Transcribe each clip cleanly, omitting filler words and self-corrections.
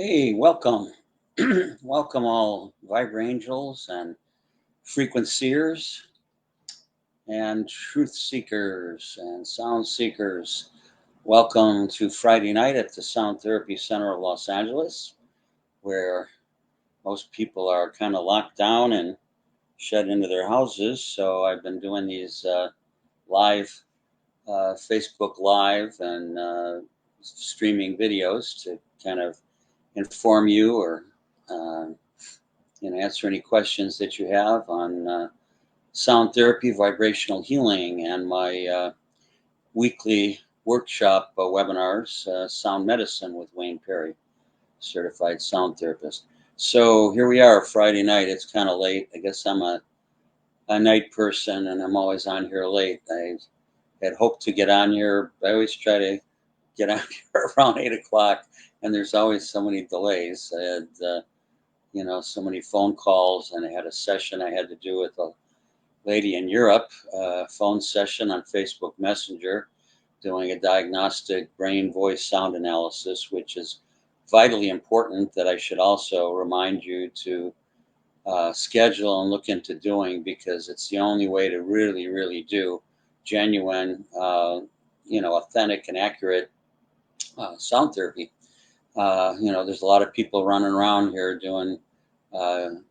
Hey, welcome. Welcome all Vibrangels and frequenciers and truth seekers and sound seekers. Welcome to Friday night at the Sound Therapy Center of Los Angeles, where most people are kind of locked down and shut into their houses. So I've been doing these live Facebook Live and streaming videos to kind of inform you or uh, answer any questions that you have on sound therapy, vibrational healing, and my weekly workshop webinars, sound medicine with Wayne Perry, certified sound therapist. So here we are, Friday night. It's kind of late. I guess I'm a night person, and I'm always on here late. I had hoped to get on here. I always try to get on here around 8 o'clock, and there's always so many delays. I had so many phone calls, and I had a session I had to do with a lady in Europe, phone session on Facebook Messenger, doing a diagnostic brain voice sound analysis, which is vitally important that I should also remind you to schedule and look into doing, because it's the only way to really, really do genuine, authentic and accurate sound therapy. There's a lot of people running around here doing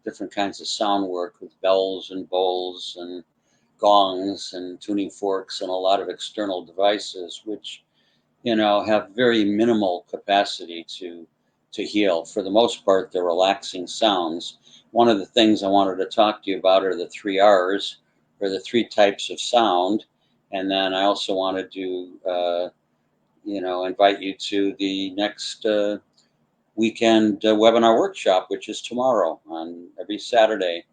different kinds of sound work with bells and bowls and gongs and tuning forks and a lot of external devices, which have very minimal capacity to heal. For the most part, they're relaxing sounds. One of the things I wanted to talk to you about are the 3 R's, or the 3 types of sound. And then I also wanted to invite you to the next weekend webinar workshop, which is tomorrow on every Saturday.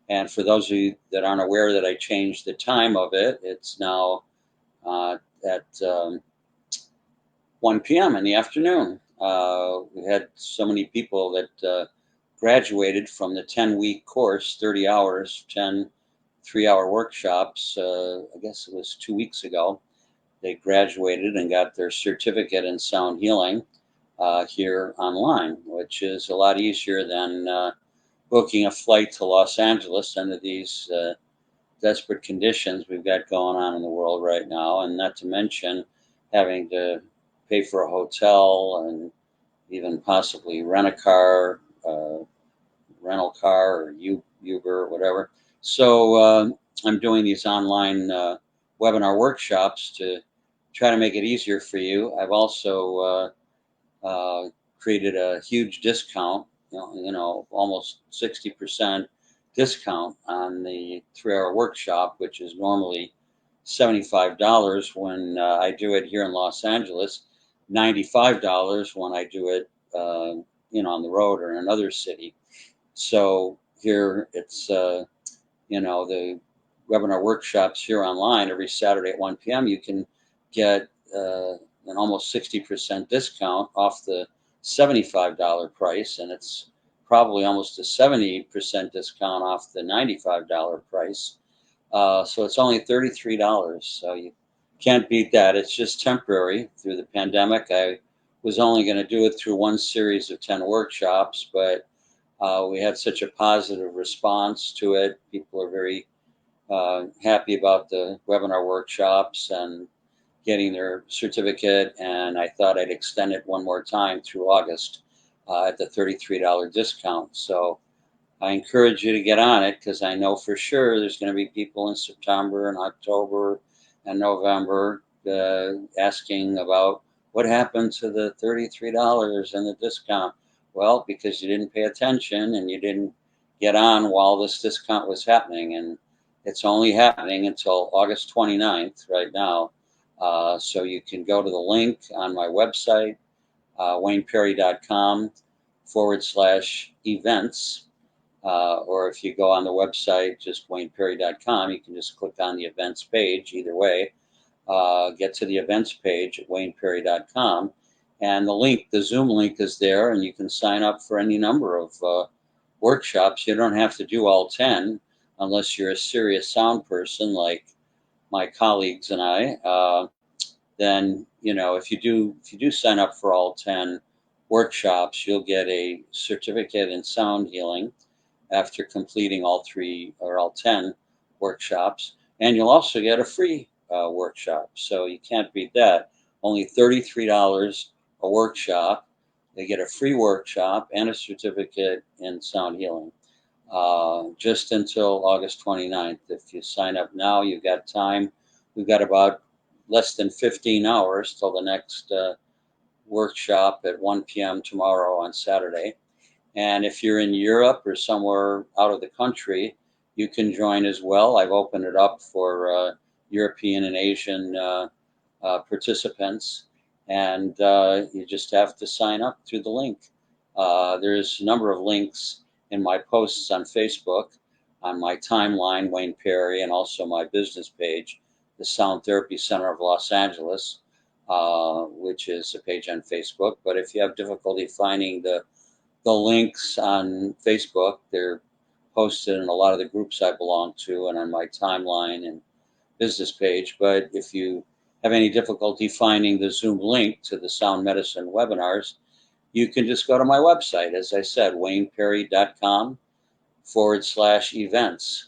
And for those of you that aren't aware that I changed the time of it, it's now at 1 p.m. in the afternoon. We had so many people that graduated from the 10-week course, 30 hours, 10 3-hour workshops. I guess it was 2 weeks ago. They graduated and got their certificate in sound healing here online, which is a lot easier than booking a flight to Los Angeles under these desperate conditions we've got going on in the world right now, and not to mention having to pay for a hotel and even possibly rent a car, rental car, or Uber or whatever. So I'm doing these online webinar workshops to try to make it easier for you. I've also created a huge discount, almost 60% discount on the 3-hour workshop, which is normally $75 when I do it here in Los Angeles, $95 when I do it, on the road or in another city. So here it's, the webinar workshops here online every Saturday at 1 p.m. You can get an almost 60% discount off the $75 price, and it's probably almost a 70% discount off the $95 price. So it's only $33. So you can't beat that. It's just temporary through the pandemic. I was only going to do it through one series of 10 workshops, but we had such a positive response to it. People are very happy about the webinar workshops and getting their certificate, and I thought I'd extend it one more time through August at the $33 discount. So I encourage you to get on it, because I know for sure there's going to be people in September and October and November asking about what happened to the $33 and the discount. Well, because you didn't pay attention and you didn't get on while this discount was happening. And it's only happening until August 29th right now. So you can go to the link on my website, wayneperry.com/events. Or if you go on the website, just wayneperry.com, you can just click on the events page. Either way, get to the events page at wayneperry.com. And the Zoom link is there, and you can sign up for any number of workshops. You don't have to do all 10 unless you're a serious sound person like my colleagues and I. Then if you do sign up for all 10 workshops, you'll get a certificate in sound healing after completing all 3 or all 10 workshops. And you'll also get a free workshop. So you can't beat that. Only $33 a workshop. They get a free workshop and a certificate in sound healing. Just until August 29th. If you sign up now, you've got time. We've got about less than 15 hours till the next workshop at 1 p.m. tomorrow on Saturday. And if you're in Europe or somewhere out of the country, you can join as well. I've opened it up for European and Asian participants, and you just have to sign up through the link. There's a number of links in my posts on Facebook, on my timeline, Wayne Perry, and also my business page, the Sound Therapy Center of Los Angeles, which is a page on Facebook. But if you have difficulty finding the links on Facebook, they're posted in a lot of the groups I belong to and on my timeline and business page. But if you have any difficulty finding the Zoom link to the sound medicine webinars, you can just go to my website, as I said, wayneperry.com/events.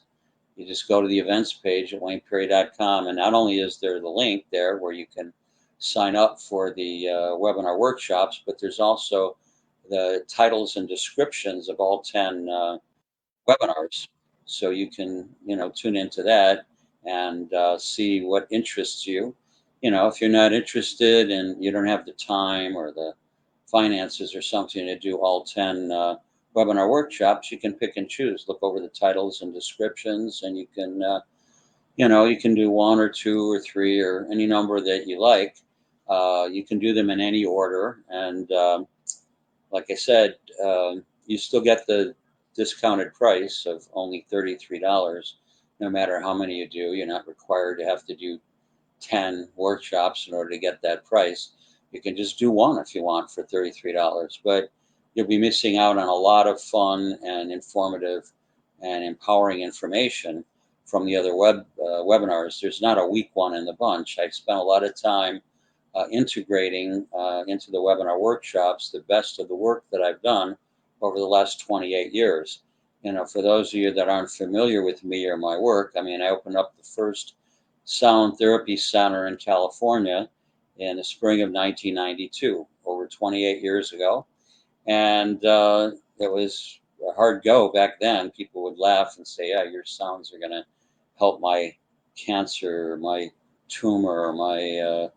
You just go to the events page at wayneperry.com, and not only is there the link there where you can sign up for the webinar workshops, but there's also the titles and descriptions of all 10 webinars. So you can, tune into that and see what interests you. If you're not interested and you don't have the time or the finances or something to do all 10 webinar workshops, you can pick and choose. Look over the titles and descriptions, and you can, you can do 1 or 2 or 3 or any number that you like. You can do them in any order, and like I said, you still get the discounted price of only $33, no matter how many you do. You're not required to have to do 10 workshops in order to get that price. You can just do 1 if you want for $33, but you'll be missing out on a lot of fun and informative and empowering information from the other webinars. There's not a weak one in the bunch. I've spent a lot of time integrating into the webinar workshops the best of the work that I've done over the last 28 years. For those of you that aren't familiar with me or my work, I opened up the first sound therapy center in California in the spring of 1992, over 28 years ago. And it was a hard go back then. People would laugh and say, yeah, your sounds are going to help my cancer, or my tumor, or my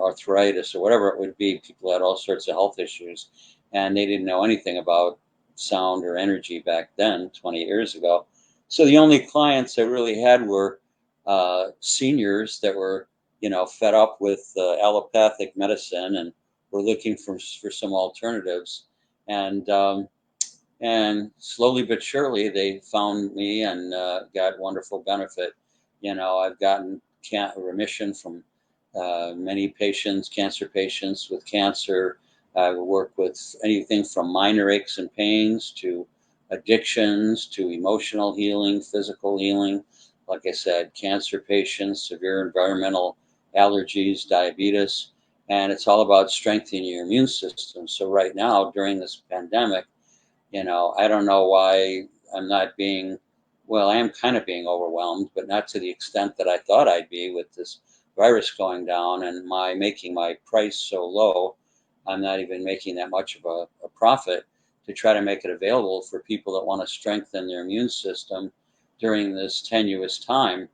arthritis, or whatever it would be. People had all sorts of health issues, and they didn't know anything about sound or energy back then, 20 years ago. So the only clients I really had were seniors that were, fed up with allopathic medicine and were looking for some alternatives. And slowly but surely they found me and got wonderful benefit. I've gotten remission from many patients, cancer patients with cancer. I work with anything from minor aches and pains to addictions to emotional healing, physical healing. Like I said, cancer patients, severe environmental allergies, diabetes, and it's all about strengthening your immune system. So right now, during this pandemic, I don't know why I'm not being, well, I am kind of being overwhelmed, but not to the extent that I thought I'd be with this virus going down and making my price so low. I'm not even making that much of a profit to try to make it available for people that want to strengthen their immune system during this tenuous time.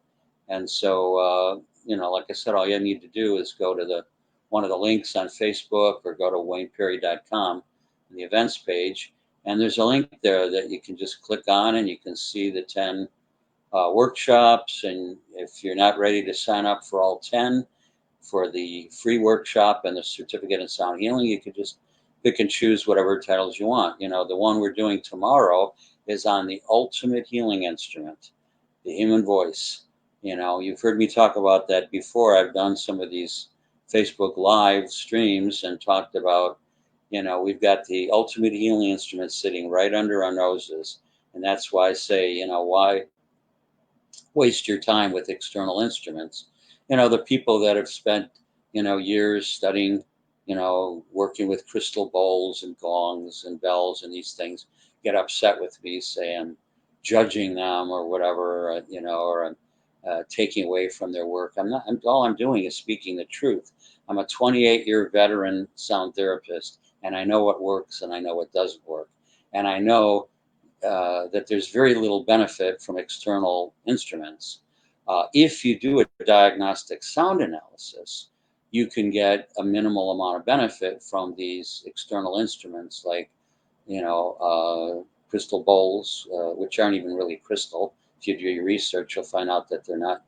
And so, like I said, all you need to do is go to one of the links on Facebook or go to wayneperry.com on the events page. And there's a link there that you can just click on, and you can see the 10 workshops. And if you're not ready to sign up for all 10 for the free workshop and the certificate in sound healing, you can just pick and choose whatever titles you want. The one we're doing tomorrow is on the ultimate healing instrument, the human voice. You've heard me talk about that before. I've done some of these Facebook live streams and talked about, we've got the ultimate healing instrument sitting right under our noses. And that's why I say, why waste your time with external instruments? The people that have spent, years studying you know, working with crystal bowls and gongs and bells and these things, get upset with me, say I'm judging them or whatever, you know, or I'm taking away from their work. I'm not. All I'm doing is speaking the truth. I'm a 28-year veteran sound therapist, and I know what works and I know what doesn't work, and I know that there's very little benefit from external instruments. If you do a diagnostic sound analysis, you can get a minimal amount of benefit from these external instruments, like, you know, crystal bowls, which aren't even really crystal. If you do your research, you'll find out that they're not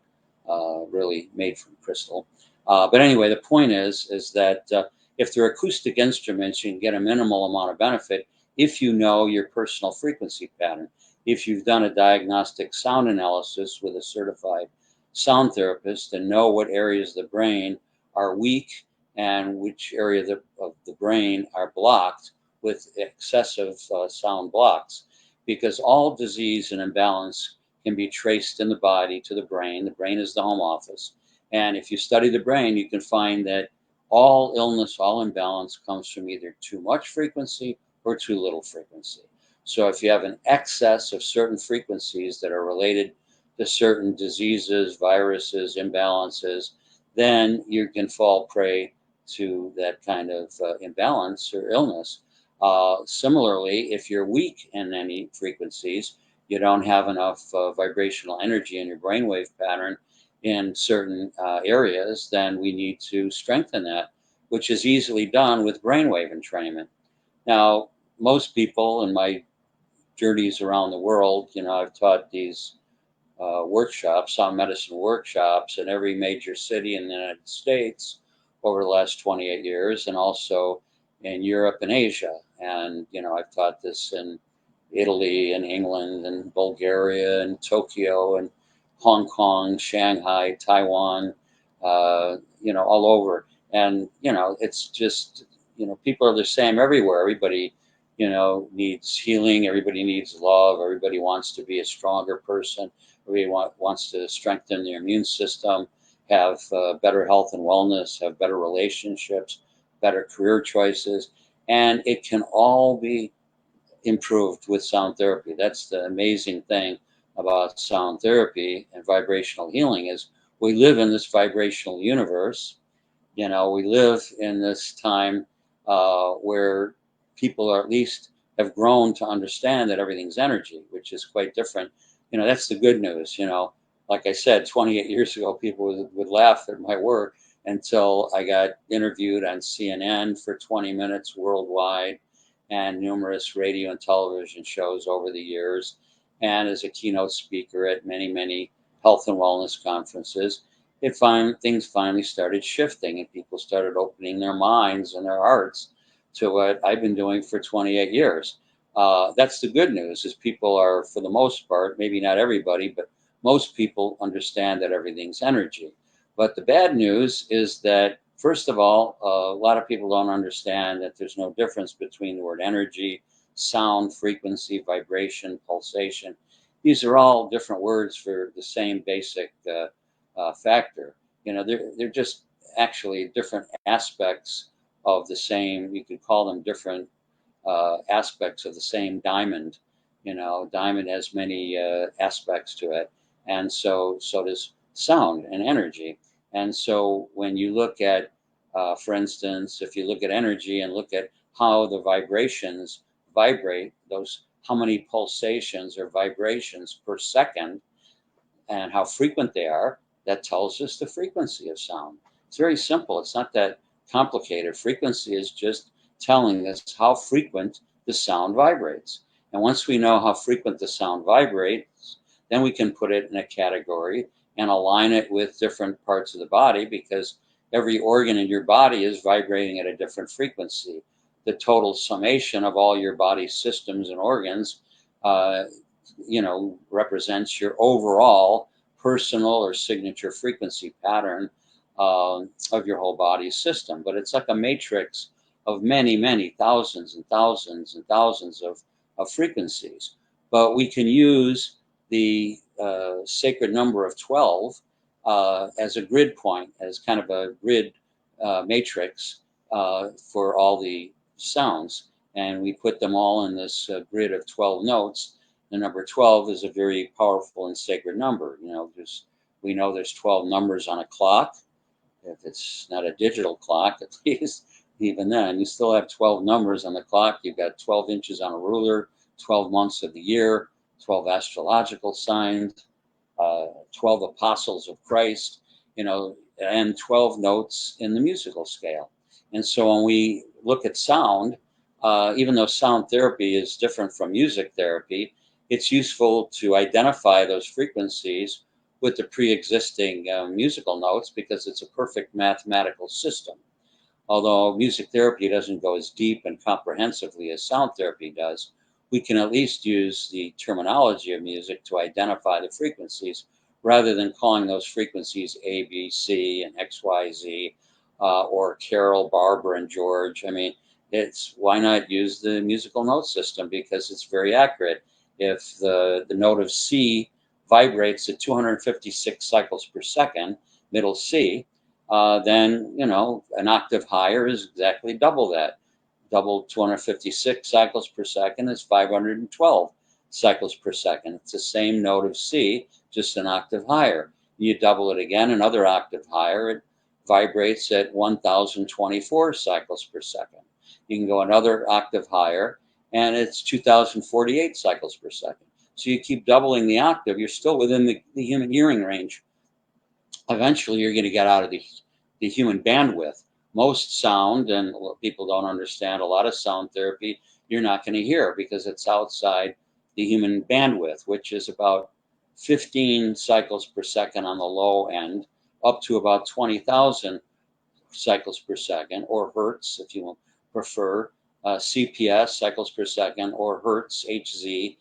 really made from crystal. But anyway, the point is that if they're acoustic instruments, you can get a minimal amount of benefit if you know your personal frequency pattern. If you've done a diagnostic sound analysis with a certified sound therapist and know what areas of the brain are weak and which area of the brain are blocked with excessive sound blocks, because all disease and imbalance can be traced in the body to the brain. The brain is the home office. And if you study the brain, you can find that all illness, all imbalance comes from either too much frequency or too little frequency. So if you have an excess of certain frequencies that are related to certain diseases, viruses, imbalances, then you can fall prey to that kind of imbalance or illness. Similarly, if you're weak in any frequencies, you don't have enough vibrational energy in your brainwave pattern in certain areas, then we need to strengthen that, which is easily done with brainwave entrainment. Now, most people in my journeys around the world, you know, I've taught these workshops, sound medicine workshops in every major city in the United States over the last 28 years, and also in Europe and Asia. And, you know, I've taught this in Italy and England and Bulgaria and Tokyo and Hong Kong, Shanghai, Taiwan, you know, all over. And, you know, it's just, you know, people are the same everywhere. Everybody, you know, needs healing. Everybody needs love. Everybody wants to be a stronger person. Everybody wants to strengthen their immune system, have better health and wellness, have better relationships, better career choices. And it can all be improved with sound therapy. That's the amazing thing about sound therapy and vibrational healing is we live in this vibrational universe. You know, we live in this time where people are at least have grown to understand that everything's energy, which is quite different. You know, that's the good news. You know, like I said, 28 years ago, people would laugh at my work until I got interviewed on CNN for 20 minutes worldwide and numerous radio and television shows over the years, and as a keynote speaker at many, many health and wellness conferences. Things finally started shifting and people started opening their minds and their hearts to what I've been doing for 28 years. That's the good news is people are, for the most part, maybe not everybody, but most people understand that everything's energy. But the bad news is that, first of all, a lot of people don't understand that there's no difference between the word energy, sound, frequency, vibration, pulsation. These are all different words for the same basic factor. You know, they're just actually different aspects of the same. You could call them different aspects of the same diamond. You know, diamond has many aspects to it, and so does sound and energy. And so when you look at, for instance, if you look at energy and look at how the vibrations vibrate, those how many pulsations or vibrations per second, and how frequent they are, that tells us the frequency of sound. It's very simple. It's not that complicated. Frequency is just telling us how frequent the sound vibrates. And once we know how frequent the sound vibrates, then we can put it in a category and align it with different parts of the body, because every organ in your body is vibrating at a different frequency. The total summation of all your body's systems and organs you know, represents your overall personal or signature frequency pattern of your whole body system. But it's like a matrix of many, many thousands and thousands and thousands of frequencies. But we can use the sacred number of 12 as a grid point, as kind of a grid matrix for all the sounds. And we put them all in this grid of 12 notes. The number 12 is a very powerful and sacred number. We know there's 12 numbers on a clock. If it's not a digital clock, at least, even then, you still have 12 numbers on the clock. You've got 12 inches on a ruler, 12 months of the year, 12 astrological signs, 12 apostles of Christ, and 12 notes in the musical scale. And so when we look at sound, even though sound therapy is different from music therapy, it's useful to identify those frequencies with the pre-existing musical notes because it's a perfect mathematical system. Although music therapy doesn't go as deep and comprehensively as sound therapy does, we can at least use the terminology of music to identify the frequencies rather than calling those frequencies A, B, C, and X, Y, Z, or Carol, Barbara, and George. I mean, why not use the musical note system because it's very accurate. If the note of C vibrates at 256 cycles per second, middle C, then, an octave higher is exactly double that. Double 256 cycles per second is 512 cycles per second. It's the same note of C, just an octave higher. You double it again, another octave higher, it vibrates at 1024 cycles per second. You can go another octave higher, and it's 2048 cycles per second. So you keep doubling the octave, you're still within the human hearing range. Eventually, you're going to get out of the human bandwidth. Most sound, and people don't understand, a lot of sound therapy, you're not going to hear because it's outside the human bandwidth, which is about 15 cycles per second on the low end, up to about 20,000 cycles per second, or hertz, if you prefer. CPS, cycles per second, or hertz, HZ,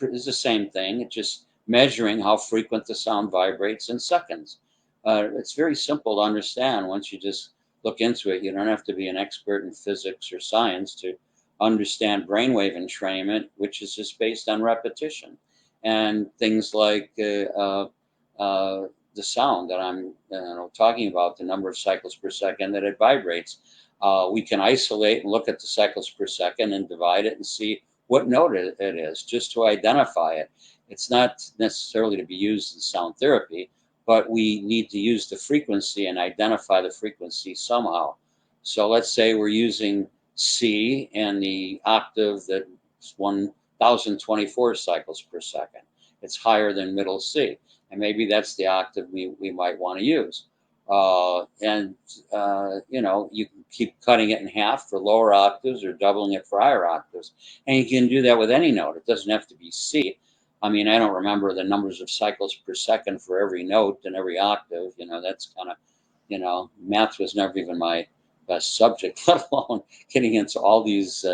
is the same thing. It's just measuring how frequent the sound vibrates in seconds. It's very simple to understand once you just look into it. You don't have to be an expert in physics or science to understand brainwave entrainment, which is just based on repetition. And things like the sound that I'm talking about, the number of cycles per second that it vibrates. We can isolate and look at the cycles per second and divide it and see what note it is, just to identify it. It's not necessarily to be used in sound therapy, but we need to use the frequency and identify the frequency somehow. So let's say we're using C and the octave that's 1024 cycles per second. It's higher than middle C. And maybe that's the octave we might want to use. You can keep cutting it in half for lower octaves or doubling it for higher octaves. And you can do that with any note. It doesn't have to be C. I mean, I don't remember the numbers of cycles per second for every note and every octave. That's kind of, math was never even my best subject, let alone getting into all these,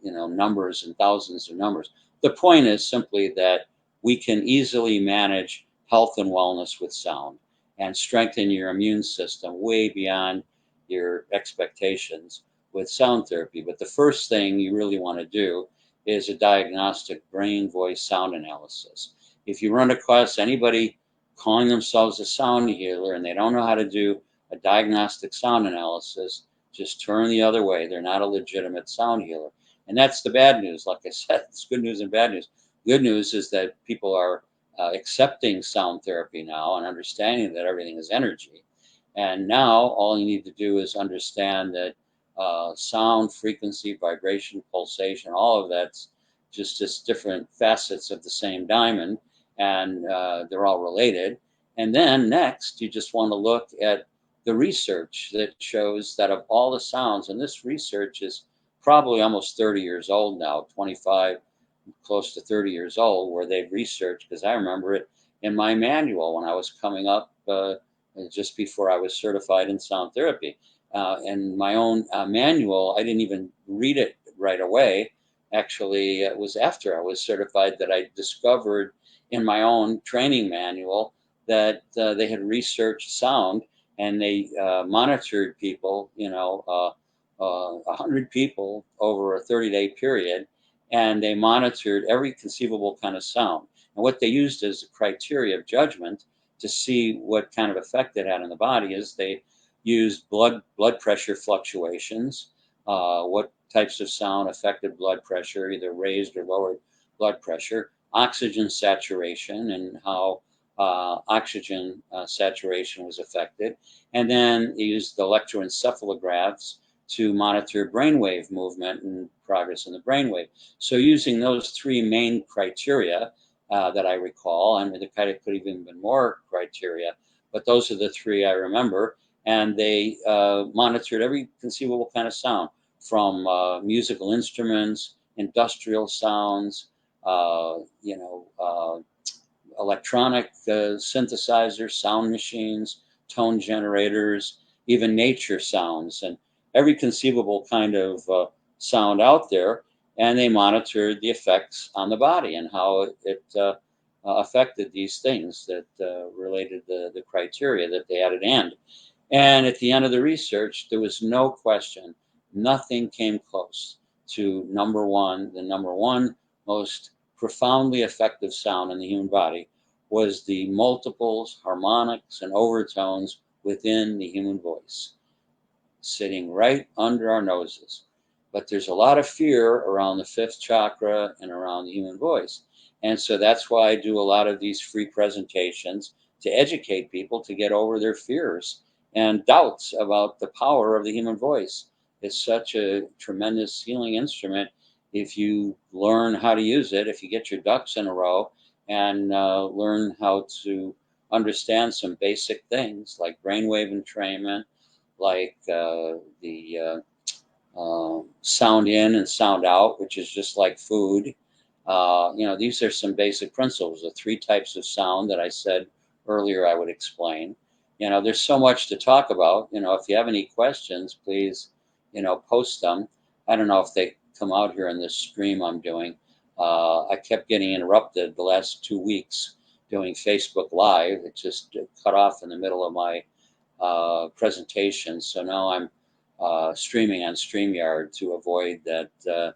numbers and thousands of numbers. The point is simply that we can easily manage health and wellness with sound and strengthen your immune system way beyond your expectations with sound therapy. But the first thing you really want to do is a diagnostic brain voice sound analysis. If you run across anybody calling themselves a sound healer and they don't know how to do a diagnostic sound analysis, just turn the other way. They're not a legitimate sound healer. And that's the bad news. Like I said, it's good news and bad news. Good news is that people are accepting sound therapy now and understanding that everything is energy. And now all you need to do is understand that sound, frequency, vibration, pulsation, all of that's just different facets of the same diamond, and they're all related. And then next, you just want to look at the research that shows that of all the sounds, and this research is probably almost 30 years old now, 25, close to 30 years old, where they've researched, because I remember it in my manual when I was coming up just before I was certified in sound therapy. And my own manual, I didn't even read it right away. Actually, it was after I was certified that I discovered in my own training manual that they had researched sound, and they monitored people, 100 people over a 30-day period, and they monitored every conceivable kind of sound. And what they used as a criteria of judgment to see what kind of effect it had on the body is they used blood pressure fluctuations, what types of sound affected blood pressure, either raised or lowered blood pressure, oxygen saturation, and how oxygen saturation was affected, and then they used the electroencephalographs to monitor brainwave movement and progress in the brainwave. So using those three main criteria that I recall, and there could have even been more criteria, but those are the three I remember. And they monitored every conceivable kind of sound, from musical instruments, industrial sounds, electronic synthesizers, sound machines, tone generators, even nature sounds, and every conceivable kind of sound out there. And they monitored the effects on the body and how it affected these things that related the criteria that they had at hand. And at the end of the research, there was no question, nothing came close to number one. The number one most profoundly effective sound in the human body was the multiples, harmonics, and overtones within the human voice, sitting right under our noses. But there's a lot of fear around the fifth chakra and around the human voice. And so that's why I do a lot of these free presentations to educate people to get over their fears and doubts about the power of the human voice. It's such a tremendous healing instrument if you learn how to use it, if you get your ducks in a row and learn how to understand some basic things like brainwave entrainment, like the sound in and sound out, which is just like food. These are some basic principles, the three types of sound that I said earlier I would explain. There's so much to talk about. If you have any questions, please, post them. I don't know if they come out here in this stream I'm doing. I kept getting interrupted the last 2 weeks doing Facebook Live. It just cut off in the middle of my presentation. So now I'm streaming on StreamYard to avoid that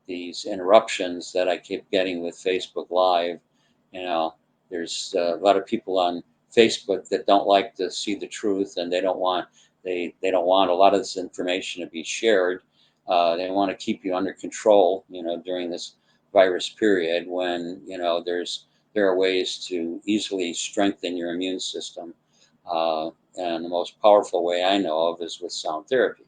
these interruptions that I keep getting with Facebook Live. There's a lot of people on Facebook that don't like to see the truth, and they don't want a lot of this information to be shared. They want to keep you under control, during this virus period when there are ways to easily strengthen your immune system. And the most powerful way I know of is with sound therapy.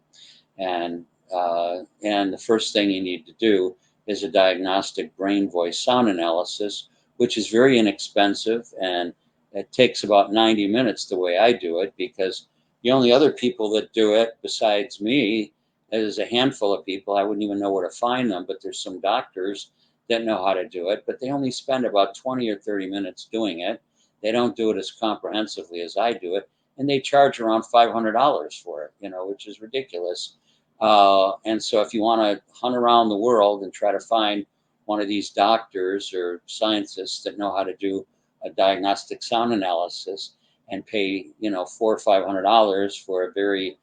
And the first thing you need to do is a diagnostic brain voice sound analysis, which is very inexpensive, and it takes about 90 minutes the way I do it, because the only other people that do it besides me is a handful of people. I wouldn't even know where to find them, but there's some doctors that know how to do it, but they only spend about 20 or 30 minutes doing it. They don't do it as comprehensively as I do it, and they charge around $500 for it, which is ridiculous. And so if you want to hunt around the world and try to find one of these doctors or scientists that know how to do a diagnostic sound analysis and pay, $400 or $500 for a very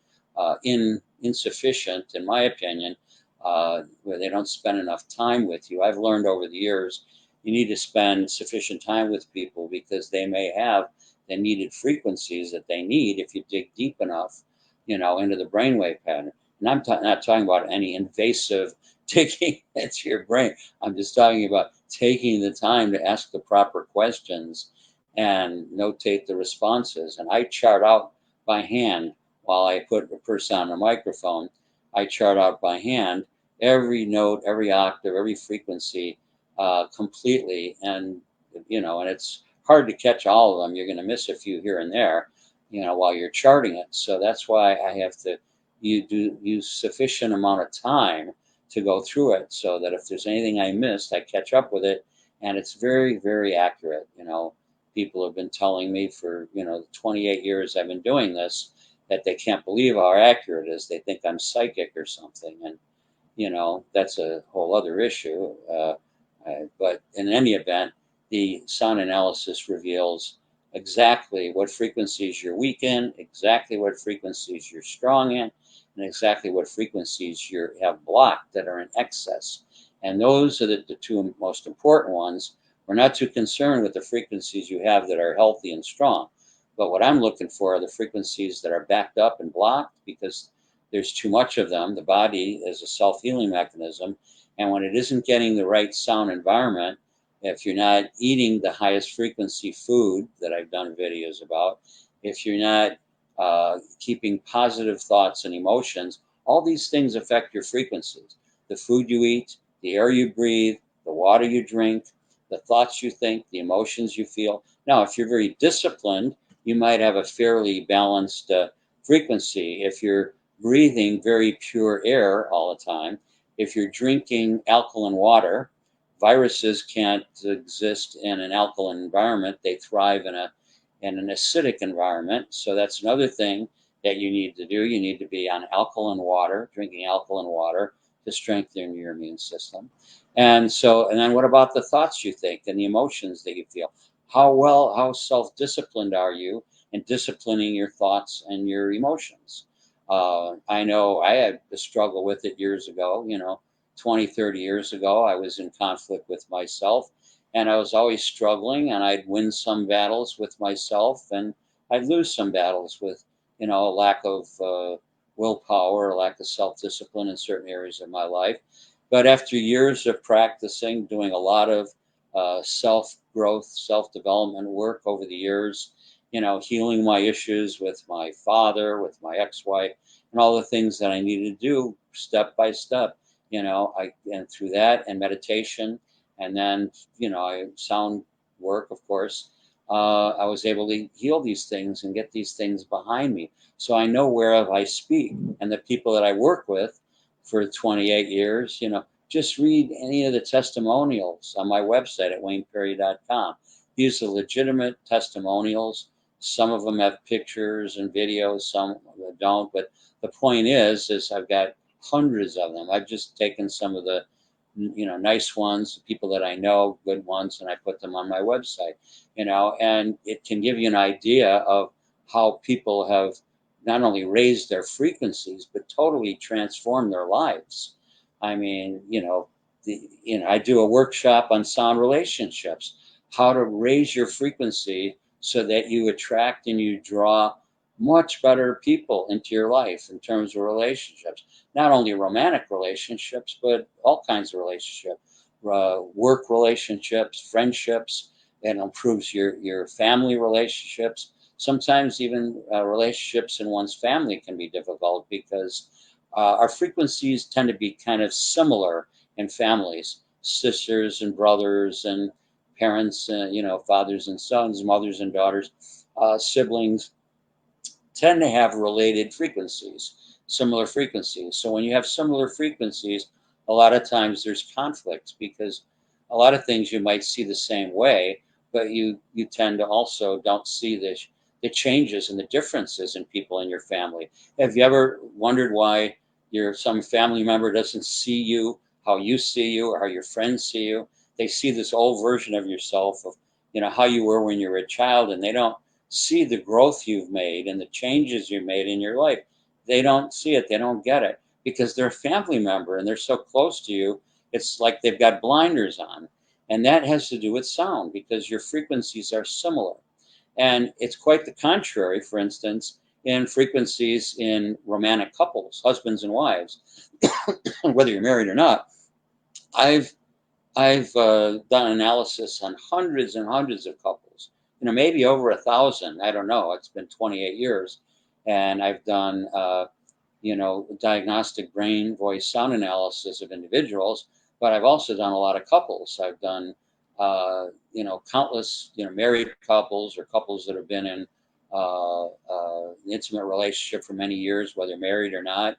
insufficient, in my opinion, where they don't spend enough time with you. I've learned over the years, you need to spend sufficient time with people because they may have the needed frequencies that they need if you dig deep enough, into the brainwave pattern. And I'm not talking about any invasive digging into your brain. I'm just talking about taking the time to ask the proper questions and notate the responses. And I chart out by hand while I put a person on a microphone. I chart out by hand every note, every octave, every frequency completely. And it's hard to catch all of them. You're going to miss a few here and there, while you're charting it. So that's why I have to use sufficient amount of time to go through it, so that if there's anything I missed, I catch up with it. And it's very, very accurate. People have been telling me for, 28 years I've been doing this, that they can't believe how accurate it is. They think I'm psychic or something. And, that's a whole other issue. But in any event, the sound analysis reveals exactly what frequencies you're weak in, exactly what frequencies you're strong in, and exactly what frequencies you have blocked that are in excess. And those are the two most important ones. We're not too concerned with the frequencies you have that are healthy and strong. But what I'm looking for are the frequencies that are backed up and blocked because there's too much of them. The body is a self-healing mechanism. And when it isn't getting the right sound environment, if you're not eating the highest frequency food that I've done videos about, if you're not keeping positive thoughts and emotions, all these things affect your frequencies. The food you eat, the air you breathe, the water you drink, the thoughts you think, the emotions you feel. Now, if you're very disciplined, you might have a fairly balanced frequency. If you're breathing very pure air all the time, if you're drinking alkaline water, viruses can't exist in an alkaline environment. They thrive in an acidic environment. So that's another thing that you need to do. You need to be on alkaline water, drinking alkaline water to strengthen your immune system. And then what about the thoughts you think and the emotions that you feel? How self-disciplined are you in disciplining your thoughts and your emotions? I know I had to struggle with it years ago, 20, 30 years ago. I was in conflict with myself and I was always struggling, and I'd win some battles with myself and I'd lose some battles with, a lack of willpower, or lack of self-discipline in certain areas of my life. But after years of practicing, doing a lot of self-growth, self-development work over the years, healing my issues with my father, with my ex-wife, and all the things that I needed to do step by step, and through that and meditation, and then, sound work, of course, I was able to heal these things and get these things behind me. So I know whereof I speak, and the people that I work with for 28 years, just read any of the testimonials on my website at wayneperry.com. These are legitimate testimonials. Some of them have pictures and videos, some don't. But the point is I've got hundreds of them. I've just taken some of the, nice ones, people that I know, good ones, and I put them on my website, and it can give you an idea of how people have not only raised their frequencies, but totally transformed their lives. I mean, I do a workshop on sound relationships, how to raise your frequency so that you attract and you draw much better people into your life in terms of relationships, not only romantic relationships, but all kinds of relationships, work relationships, friendships. It improves your family relationships. Sometimes even relationships in one's family can be difficult because our frequencies tend to be kind of similar in families, sisters and brothers and parents, fathers and sons, mothers and daughters, siblings tend to have related frequencies, similar frequencies. So when you have similar frequencies, a lot of times there's conflict because a lot of things you might see the same way, but you tend to also don't see the changes and the differences in people in your family. Have you ever wondered why some family member doesn't see you how you see you or how your friends see you? They see this old version of yourself of how you were when you were a child, and they don't see the growth you've made and the changes you made in your life. They don't see it. They don't get it because they're a family member and they're so close to you. It's like they've got blinders on. And that has to do with sound because your frequencies are similar. And it's quite the contrary, for instance, in frequencies in romantic couples, husbands and wives, whether you're married or not. I've done analysis on hundreds and hundreds of couples, maybe over 1,000. I don't know. It's been 28 years. And I've done, diagnostic brain, voice, sound analysis of individuals, but I've also done a lot of couples. I've done, countless, married couples or couples that have been in an intimate relationship for many years, whether married or not.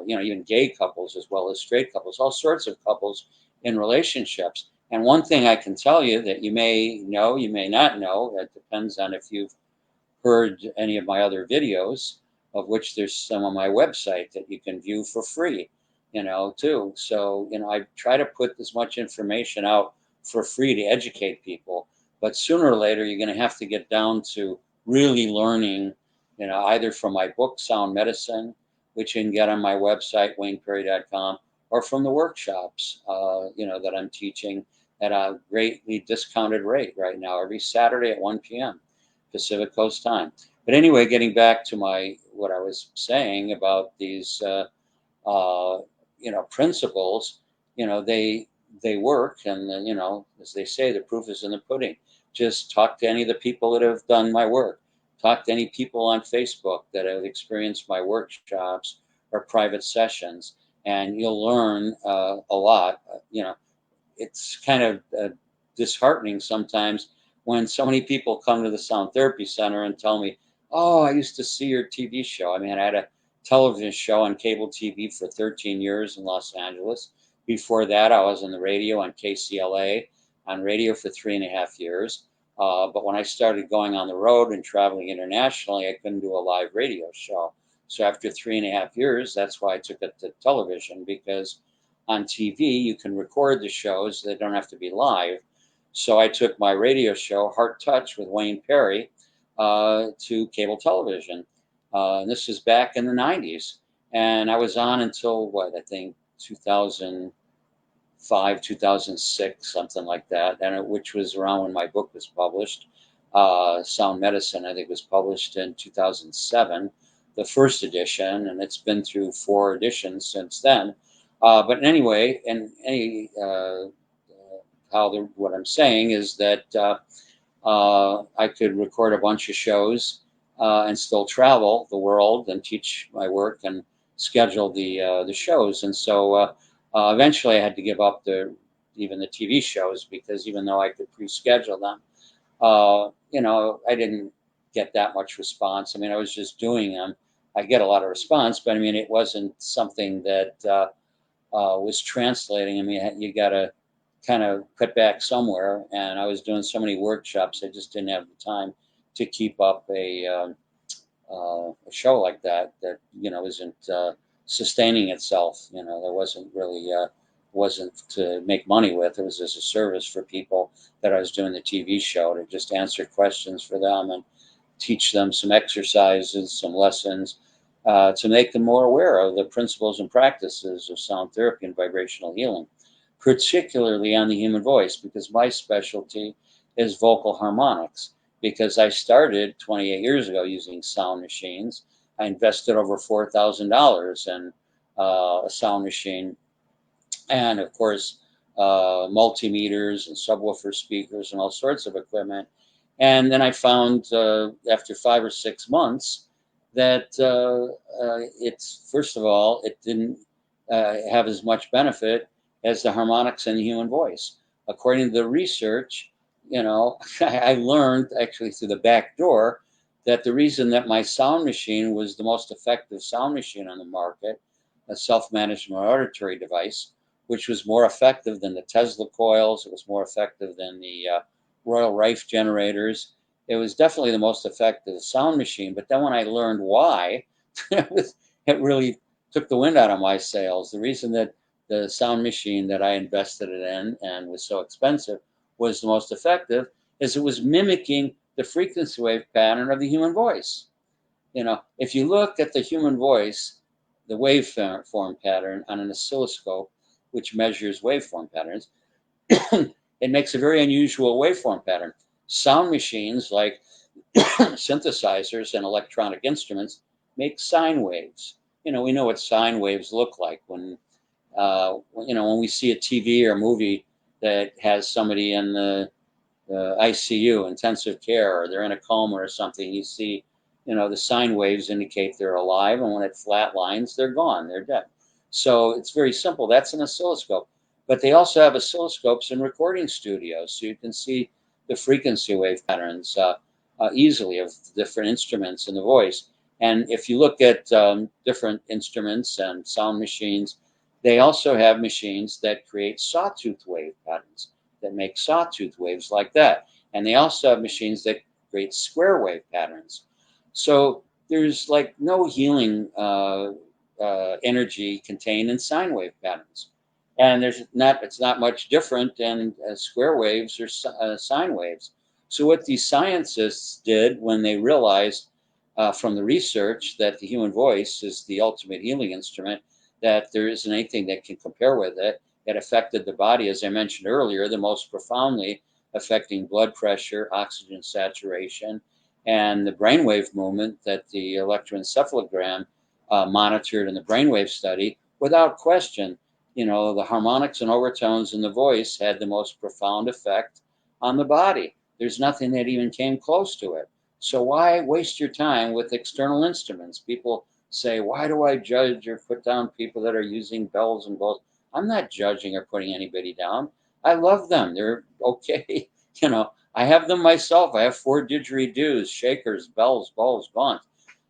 Even gay couples as well as straight couples, all sorts of couples in relationships. And one thing I can tell you that you may know, you may not know, it depends on if you've heard any of my other videos, of which there's some on my website that you can view for free, too. So, I try to put as much information out for free to educate people. But sooner or later, you're going to have to get down to really learning, either from my book, Sound Medicine, which you can get on my website, wayneperry.com, or from the workshops, that I'm teaching at a greatly discounted rate right now, every Saturday at 1 p.m. Pacific Coast time. But anyway, getting back to what I was saying about these principles, they work, and as they say, the proof is in the pudding. Just talk to any of the people that have done my work. Talk to any people on Facebook that have experienced my workshops or private sessions, and you'll learn a lot. It's kind of disheartening sometimes when so many people come to the Sound Therapy Center and tell me, "Oh, I used to see your TV show." I mean, I had a television show on cable TV for 13 years in Los Angeles. Before that, I was on the radio on KCLA, on radio for 3.5 years. But when I started going on the road and traveling internationally, I couldn't do a live radio show. So after 3.5 years, that's why I took it to television, because on TV, you can record the shows. They don't have to be live. So I took my radio show, Heart Touch with Wayne Perry, to cable television. And this was back in the 90s. And I was on until, I think 2005, 2006, something like that, which was around when my book was published. Sound Medicine, I think, was published in 2007, the first edition, and it's been through 4 editions since then. But anyway, what I'm saying is that I could record a bunch of shows and still travel the world and teach my work and schedule the shows. And so eventually I had to give up even the TV shows, because even though I could pre-schedule them, I didn't get that much response. I mean, I was just doing them. I get a lot of response, but I mean, it wasn't something that was translating. I mean, you got to kind of cut back somewhere, and I was doing so many workshops, I just didn't have the time to keep up a show like that isn't sustaining itself. There wasn't really wasn't to make money with. It was as a service for people that I was doing the TV show, to just answer questions for them and teach them some exercises, some lessons, to make them more aware of the principles and practices of sound therapy and vibrational healing, particularly on the human voice, because my specialty is vocal harmonics. Because I started 28 years ago using sound machines. I invested over $4,000 in a sound machine, and of course, multimeters and subwoofer speakers and all sorts of equipment. And then I found after 5 or 6 months that it's, first of all, it didn't have as much benefit as the harmonics in the human voice. According to the research, I learned actually through the back door that the reason that my sound machine was the most effective sound machine on the market, a self-management auditory device, which was more effective than the Tesla coils, it was more effective than the Royal Rife generators. It was definitely the most effective sound machine. But then when I learned why, it really took the wind out of my sails. The reason that the sound machine that I invested in and was so expensive was the most effective is it was mimicking the frequency wave pattern of the human voice. If you look at the human voice, the waveform pattern on an oscilloscope, which measures waveform patterns, it makes a very unusual waveform pattern. Sound machines like synthesizers and electronic instruments make sine waves. We know what sine waves look like when we see a TV or a movie that has somebody in the ICU, intensive care, or they're in a coma or something. You see, the sine waves indicate they're alive, and when it flatlines, they're gone, they're dead. So it's very simple. That's an oscilloscope. But they also have oscilloscopes in recording studios, so you can see the frequency wave patterns easily of different instruments in the voice. And if you look at different instruments and sound machines, they also have machines that create sawtooth wave patterns, that make sawtooth waves like that. And they also have machines that create square wave patterns. So there's like no healing energy contained in sine wave patterns. And it's not much different than square waves or sine waves. So what these scientists did when they realized from the research that the human voice is the ultimate healing instrument, that there isn't anything that can compare with it, it affected the body, as I mentioned earlier, the most profoundly affecting blood pressure, oxygen saturation, and the brainwave movement that the electroencephalogram monitored in the brainwave study, without question, the harmonics and overtones in the voice had the most profound effect on the body. There's nothing that even came close to it. So why waste your time with external instruments? People say, why do I judge or put down people that are using bells and bowls? I'm not judging or putting anybody down. I love them. They're okay. I have them myself. I have 4 didgeridoos, shakers, bells, bowls, gongs.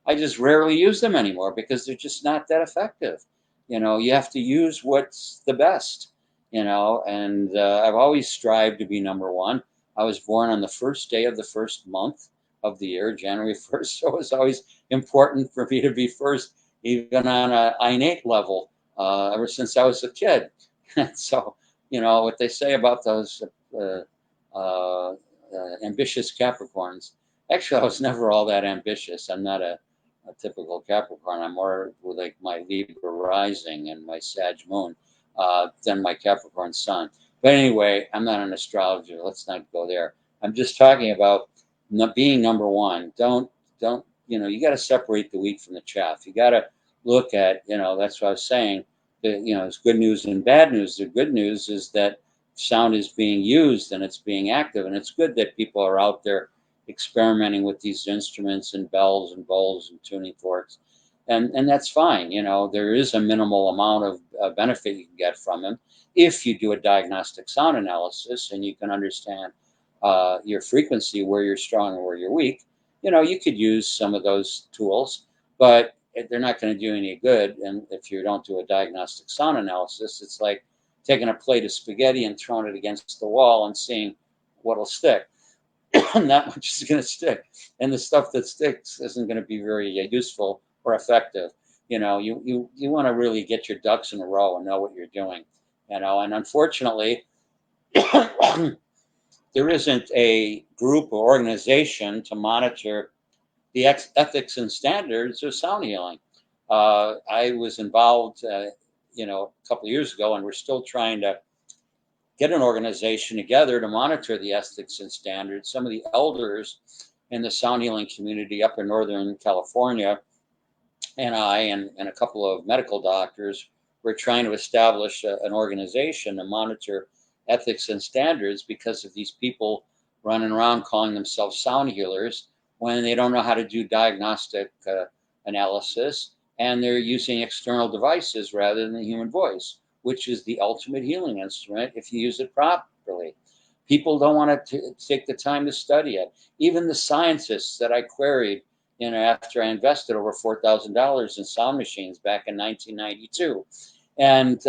I just rarely use them anymore because they're just not that effective. You have to use what's the best, and I've always strived to be number one. I was born on the first day of the first month of the year, January 1st. So it was always important for me to be first, even on an innate level, ever since I was a kid. So, what they say about those ambitious Capricorns. Actually, I was never all that ambitious. I'm not a typical Capricorn. I'm more like my Libra rising and my Sag moon than my Capricorn sun. But anyway, I'm not an astrologer. Let's not go there. I'm just talking about being number one. Don't you got to separate the wheat from the chaff. You got to look at, that's what I was saying. It's good news and bad news. The good news is that sound is being used and it's being active, and it's good that people are out there experimenting with these instruments and bells and bowls and tuning forks, and that's fine. There is a minimal amount of benefit you can get from them if you do a diagnostic sound analysis and you can understand your frequency, where you're strong and where you're weak. You could use some of those tools, but they're not going to do any good. And if you don't do a diagnostic sound analysis, it's like taking a plate of spaghetti and throwing it against the wall and seeing what'll stick. Not much is going to stick, and the stuff that sticks isn't going to be very useful or effective. You want to really get your ducks in a row and know what you're doing. And unfortunately, there isn't a group or organization to monitor the ethics and standards of sound healing. I was involved, a couple of years ago, and we're still trying to get an organization together to monitor the ethics and standards. Some of the elders in the sound healing community up in Northern California and I and a couple of medical doctors were trying to establish an organization to monitor ethics and standards because of these people running around calling themselves sound healers when they don't know how to do diagnostic analysis, and they're using external devices rather than the human voice, which is the ultimate healing instrument if you use it properly. People don't want to take the time to study it. Even the scientists that I queried, after I invested over $4,000 in sound machines back in 1992, and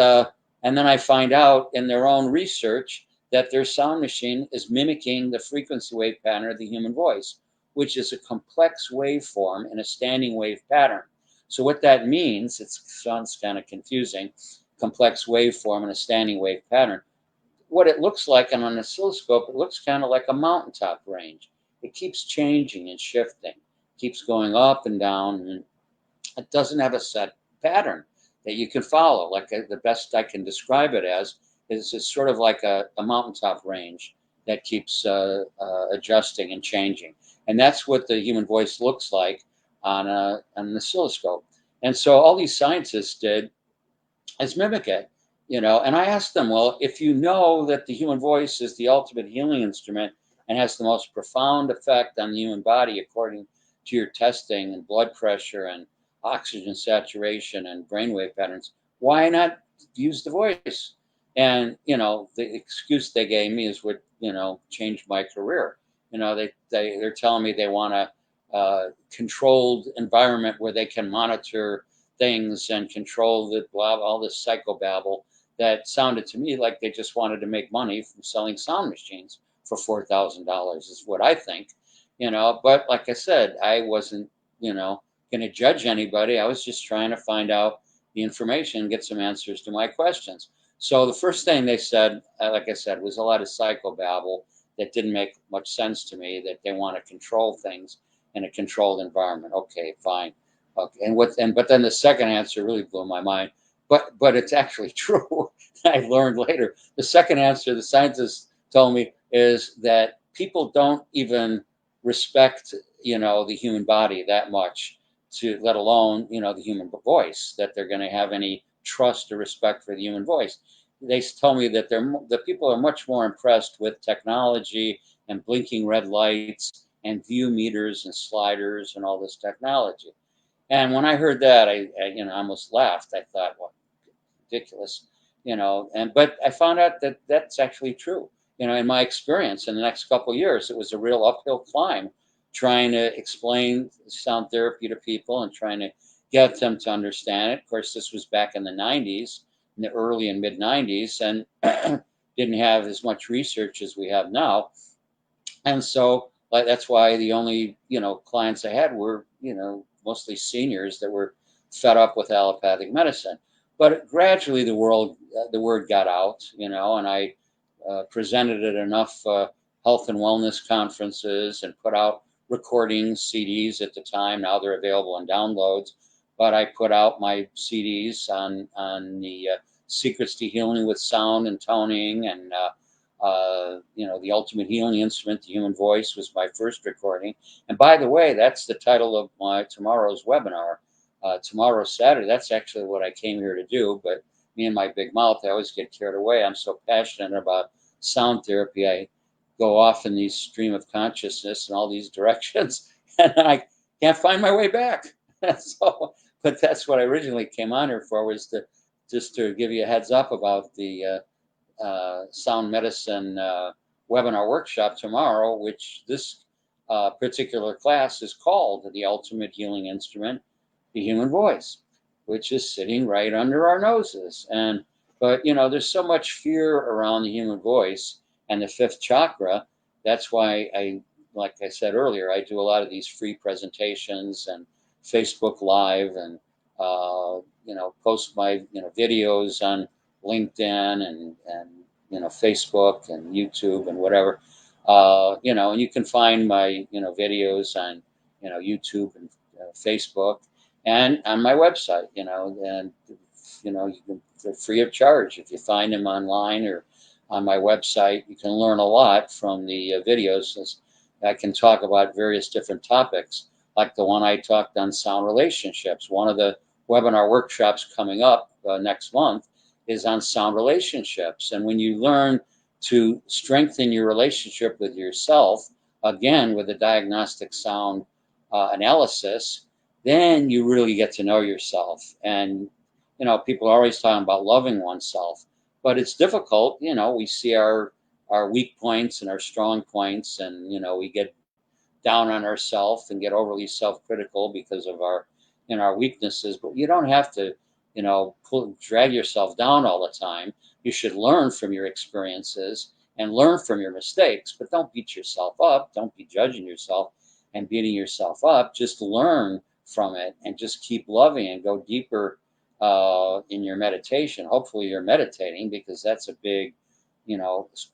then I find out in their own research that their sound machine is mimicking the frequency wave pattern of the human voice, which is a complex waveform in a standing wave pattern. So what that means, it sounds kind of confusing, complex waveform in a standing wave pattern. What it looks like on an oscilloscope, it looks kind of like a mountaintop range. It keeps changing and shifting, keeps going up and down, and it doesn't have a set pattern that you can follow. Like the best I can describe it as is it's sort of like a mountaintop range that keeps adjusting and changing. And that's what the human voice looks like on an oscilloscope. And so all these scientists did is mimic it, and I asked them, well, if you know that the human voice is the ultimate healing instrument and has the most profound effect on the human body according to your testing and blood pressure and oxygen saturation and brainwave patterns, why not use the voice? And, the excuse they gave me is what, changed my career. They're telling me they want a controlled environment where they can monitor things and control the all this psychobabble that sounded to me like they just wanted to make money from selling sound machines for $4,000 is what I think, but like I said, I wasn't, going to judge anybody. I was just trying to find out the information, get some answers to my questions. So the first thing they said, like I said, was a lot of psychobabble that didn't make much sense to me, that they want to control things in a controlled environment. Okay, fine. Okay. But then the second answer really blew my mind. But it's actually true. I learned later. The second answer the scientists told me is that people don't even respect the human body that much, to let alone, the human voice, that they're going to have any trust or respect for the human voice. They tell me that the people are much more impressed with technology and blinking red lights and view meters and sliders and all this technology. And when I heard that, I almost laughed. I thought, well, ridiculous, but I found out that that's actually true. In my experience in the next couple of years, it was a real uphill climb trying to explain sound therapy to people and trying to get them to understand it. Of course, this was back in the 90s, in the early and mid 90s, and didn't have as much research as we have now. And so, like, that's why the only, clients I had were, mostly seniors that were fed up with allopathic medicine. But gradually the word got out, and I presented at enough health and wellness conferences and put out recordings, CDs at the time. Now they're available in downloads. But I put out my CDs on the Secrets to Healing with Sound and Toning, and the ultimate healing instrument, the human voice, was my first recording. And by the way, that's the title of my tomorrow's webinar. Tomorrow, Saturday, that's actually what I came here to do. But me and my big mouth, I always get carried away. I'm so passionate about sound therapy. I go off in these stream of consciousness in all these directions, and I can't find my way back. But that's what I originally came on here for, was just to give you a heads up about the sound medicine webinar workshop tomorrow, which this particular class is called The Ultimate Healing Instrument, the Human Voice, which is sitting right under our noses. But there's so much fear around the human voice and the fifth chakra. That's why like I said earlier, I do a lot of these free presentations and Facebook Live, and post my videos on LinkedIn and Facebook and YouTube and whatever. And you can find my videos on YouTube and Facebook and on my website. And they're free of charge. If you find them online or on my website, you can learn a lot from the videos. I can talk about various different topics, like the one I talked on sound relationships. One of the webinar workshops coming up next month is on sound relationships. And when you learn to strengthen your relationship with yourself, again, with a diagnostic sound analysis, then you really get to know yourself. And, people are always talking about loving oneself, but it's difficult. We see our weak points and our strong points, and, we get down on ourselves and get overly self-critical because of our weaknesses. But you don't have to drag yourself down all the time. You should learn from your experiences and learn from your mistakes, but don't beat yourself up. Don't be judging yourself and beating yourself up. Just learn from it and just keep loving and go deeper in your meditation. Hopefully you're meditating, because that's a big,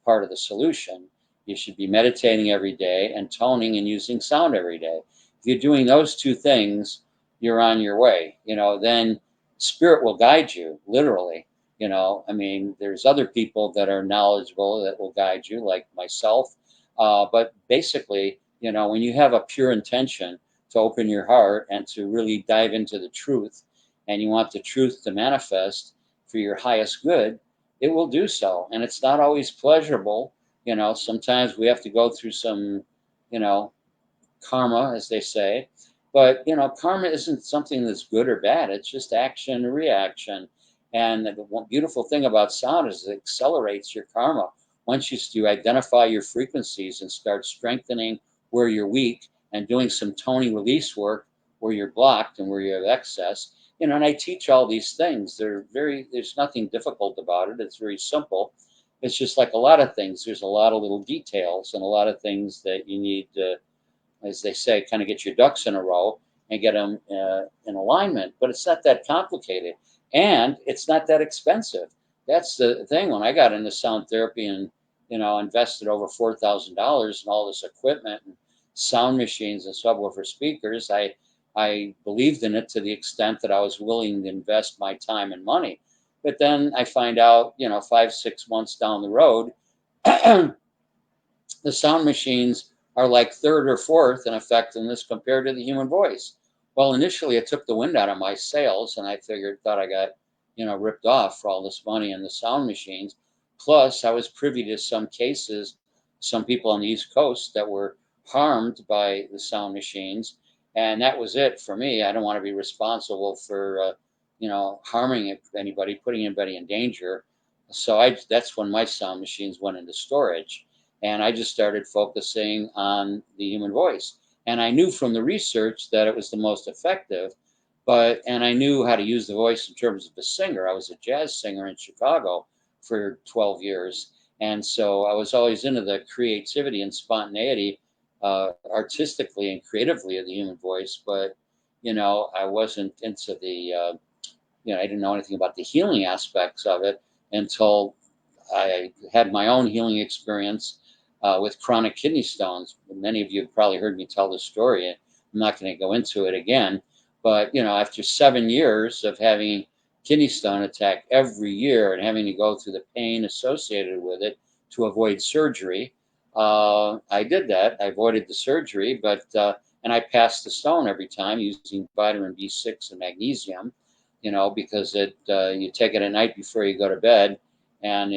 part of the solution. You should be meditating every day and toning and using sound every day. If you're doing those two things, you're on your way. Then spirit will guide you, literally. There's other people that are knowledgeable that will guide you, like myself. But basically, when you have a pure intention to open your heart and to really dive into the truth, and you want the truth to manifest for your highest good, it will do so. And it's not always pleasurable. Sometimes we have to go through some, karma, as they say. But, karma isn't something that's good or bad. It's just action and reaction. And the one beautiful thing about sound is it accelerates your karma. Once you identify your frequencies and start strengthening where you're weak and doing some toning release work where you're blocked and where you have excess, and I teach all these things. There's nothing difficult about it. It's very simple. It's just like a lot of things. There's a lot of little details and a lot of things that you need to, as they say, kind of get your ducks in a row and get them in alignment. But it's not that complicated, and it's not that expensive. That's the thing. When I got into sound therapy and invested over $4,000 in all this equipment and sound machines and subwoofer speakers, I believed in it to the extent that I was willing to invest my time and money. But then I find out, 5-6 months down the road, the sound machines are like third or fourth in effectiveness compared to the human voice. Well, initially it took the wind out of my sails, and I thought I got, ripped off for all this money in the sound machines. Plus, I was privy to some cases, some people on the East Coast that were harmed by the sound machines, and that was it for me. I don't want to be responsible for, harming anybody, putting anybody in danger. So that's when my sound machines went into storage, and I just started focusing on the human voice. And I knew from the research that it was the most effective, and I knew how to use the voice in terms of a singer. I was a jazz singer in Chicago for 12 years. And so I was always into the creativity and spontaneity, artistically and creatively of the human voice. But, I wasn't into I didn't know anything about the healing aspects of it until I had my own healing experience with chronic kidney stones. Many of you have probably heard me tell this story. I'm not going to go into it again. But, after 7 years of having kidney stone attack every year and having to go through the pain associated with it to avoid surgery, I did that. I avoided the surgery, and I passed the stone every time using vitamin B6 and magnesium, because you take it at night before you go to bed, and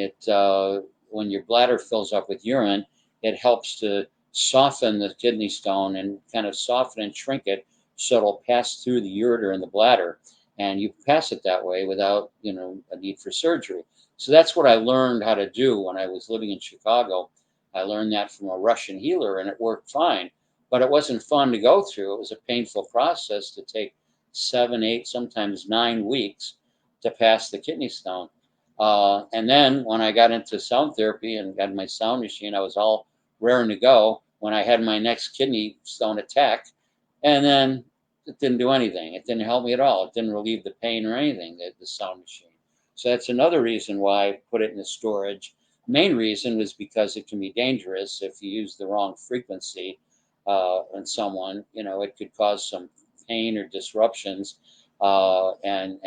when your bladder fills up with urine, it helps to soften the kidney stone and kind of soften and shrink it so it'll pass through the ureter and the bladder, and you pass it that way without a need for surgery. So that's what I learned how to do when I was living in Chicago. I learned that from a Russian healer, and it worked fine, but it wasn't fun to go through. It was a painful process to take 7, 8, sometimes 9 weeks to pass the kidney stone. And then when I got into sound therapy and got my sound machine, I was all raring to go when I had my next kidney stone attack. And then it didn't do anything. It didn't help me at all. It didn't relieve the pain or anything, the sound machine. So that's another reason why I put it in the storage. Main reason was because it can be dangerous if you use the wrong frequency on someone. It could cause some pain or disruptions, and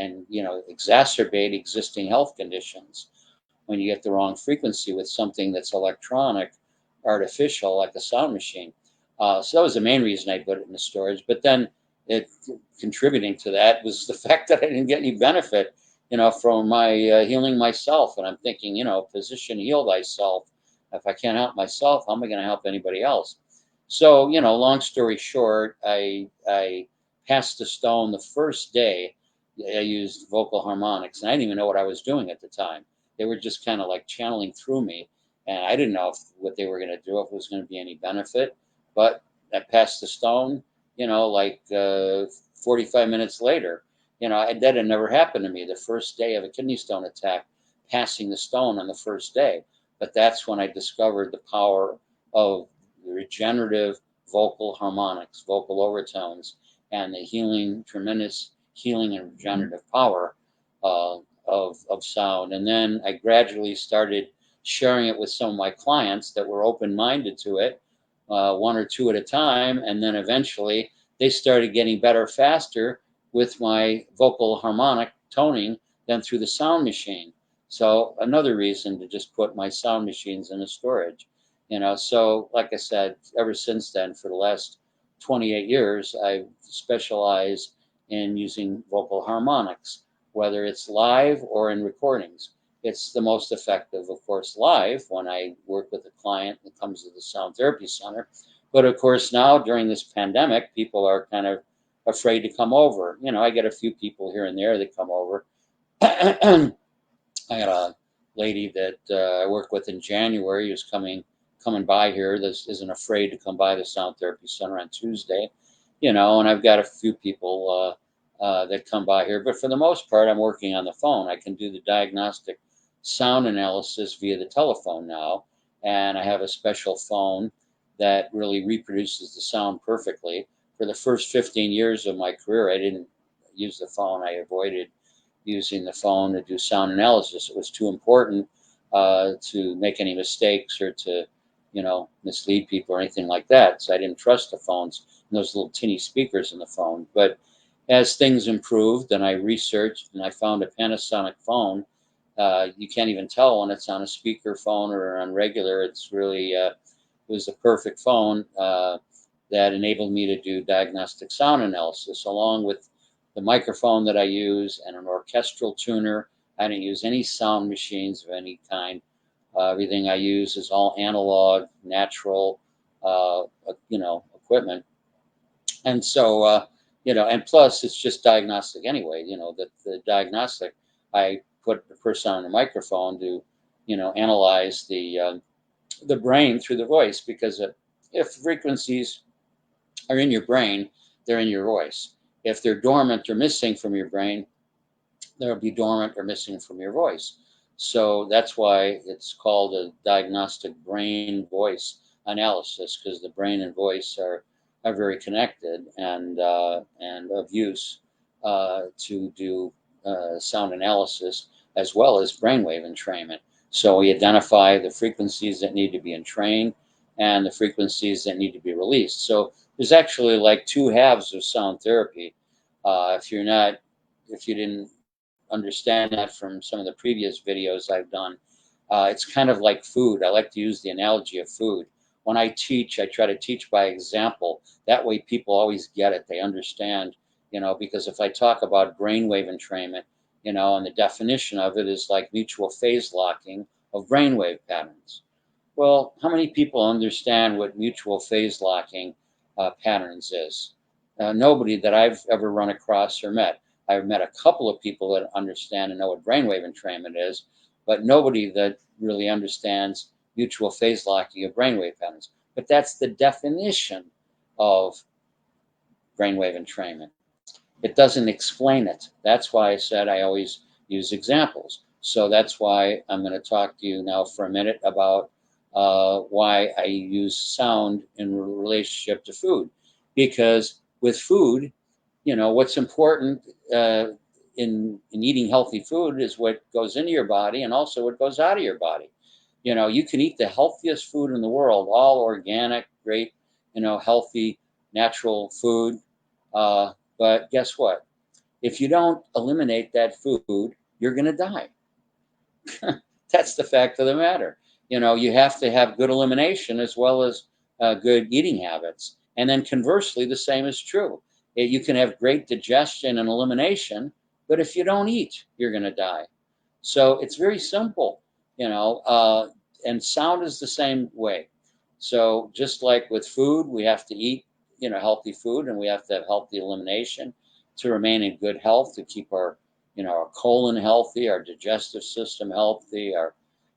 exacerbate existing health conditions when you get the wrong frequency with something that's electronic, artificial, like a sound machine. So that was the main reason I put it in the storage. But then it contributing to that was the fact that I didn't get any benefit, from my healing myself. And I'm thinking, physician, heal thyself. If I can't help myself, how am I going to help anybody else? So, long story short, I passed the stone the first day. I used vocal harmonics, and I didn't even know what I was doing at the time. They were just kind of like channeling through me, and I didn't know what they were going to do, if it was going to be any benefit. But I passed the stone, 45 minutes later. That had never happened to me. The first day of a kidney stone attack, passing the stone on the first day. But that's when I discovered the power of regenerative vocal harmonics, vocal overtones, and the tremendous healing and regenerative power of sound. And then I gradually started sharing it with some of my clients that were open-minded to it, one or two at a time. And then eventually they started getting better faster with my vocal harmonic toning than through the sound machine. So another reason to just put my sound machines in a storage. So like I said, ever since then, for the last 28 years, I've specialized in using vocal harmonics, whether it's live or in recordings. It's the most effective, of course, live when I work with a client that comes to the Sound Therapy Center. But of course, now during this pandemic, people are kind of afraid to come over. I get a few people here and there that come over. I got a lady that I worked with in January who's coming by here that isn't afraid to come by the Sound Therapy Center on Tuesday, and I've got a few people that come by here. But for the most part, I'm working on the phone. I can do the diagnostic sound analysis via the telephone now, and I have a special phone that really reproduces the sound perfectly. For the first 15 years of my career, I didn't use the phone. I avoided using the phone to do sound analysis. It was too important to make any mistakes or to, mislead people or anything like that. So I didn't trust the phones and those little tinny speakers in the phone. But as things improved and I researched and I found a Panasonic phone, you can't even tell when it's on a speaker phone or on regular. It's really, was the perfect phone that enabled me to do diagnostic sound analysis, along with the microphone that I use and an orchestral tuner. I didn't use any sound machines of any kind. Everything I use is all analog, natural, equipment. And so, and plus it's just diagnostic anyway. The diagnostic, I put the person on the microphone to, analyze the brain through the voice, because if frequencies are in your brain, they're in your voice. If they're dormant or missing from your brain, they'll be dormant or missing from your voice. So that's why it's called a diagnostic brain voice analysis, because the brain and voice are very connected and of use to do sound analysis as well as brainwave entrainment. So we identify the frequencies that need to be entrained and the frequencies that need to be released. So there's actually like two halves of sound therapy. If you didn't understand that from some of the previous videos I've done, it's kind of like food. I like to use the analogy of food. When I teach, I try to teach by example. That way people always get it. They understand, because if I talk about brainwave entrainment, and the definition of it is like mutual phase locking of brainwave patterns. Well, how many people understand what mutual phase locking patterns is? Nobody that I've ever run across or met. I've met a couple of people that understand and know what brainwave entrainment is, but nobody that really understands mutual phase locking of brainwave patterns. But that's the definition of brainwave entrainment. It doesn't explain it. That's why I said I always use examples. So that's why I'm going to talk to you now for a minute about why I use sound in relationship to food. Because with food, what's important in eating healthy food is what goes into your body and also what goes out of your body. You can eat the healthiest food in the world, all organic, great, healthy, natural food. But guess what? If you don't eliminate that food, you're going to die. That's the fact of the matter. You have to have good elimination as well as good eating habits. And then conversely, the same is true. You can have great digestion and elimination, but if you don't eat, you're going to die. So it's very simple, and sound is the same way. So just like with food, we have to eat, healthy food, and we have to have healthy elimination to remain in good health, to keep our, our colon healthy, our digestive system healthy, our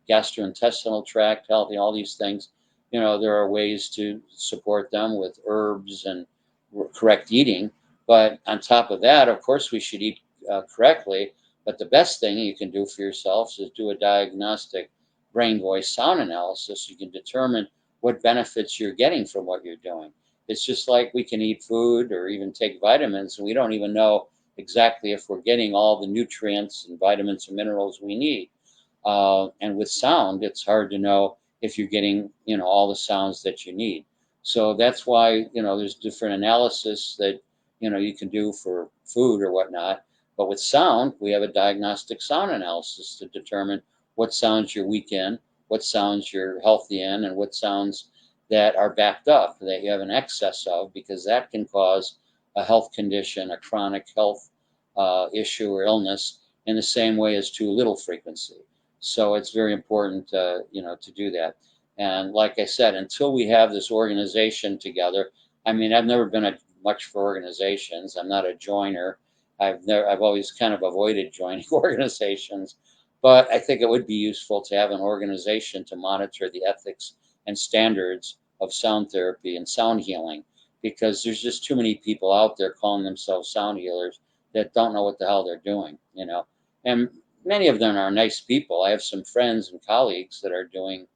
gastrointestinal tract healthy, all these things. There are ways to support them with herbs and correct eating. But on top of that, of course, we should eat correctly. But the best thing you can do for yourselves is do a diagnostic brain voice sound analysis. You can determine what benefits you're getting from what you're doing. It's just like we can eat food or even take vitamins, and we don't even know exactly if we're getting all the nutrients and vitamins and minerals we need. And with sound, it's hard to know if you're getting, all the sounds that you need. So that's why, there's different analysis that, you can do for food or whatnot. But with sound, we have a diagnostic sound analysis to determine what sounds you're weak in, what sounds you're healthy in, and what sounds that are backed up, that you have an excess of, because that can cause a health condition, a chronic health issue or illness, in the same way as too little frequency. So it's very important, to do that. And like I said, until we have this organization together, I've never been much for organizations. I'm not a joiner. I've always kind of avoided joining organizations, but I think it would be useful to have an organization to monitor the ethics and standards of sound therapy and sound healing, because there's just too many people out there calling themselves sound healers that don't know what the hell they're doing, and many of them are nice people. I have some friends and colleagues that are doing,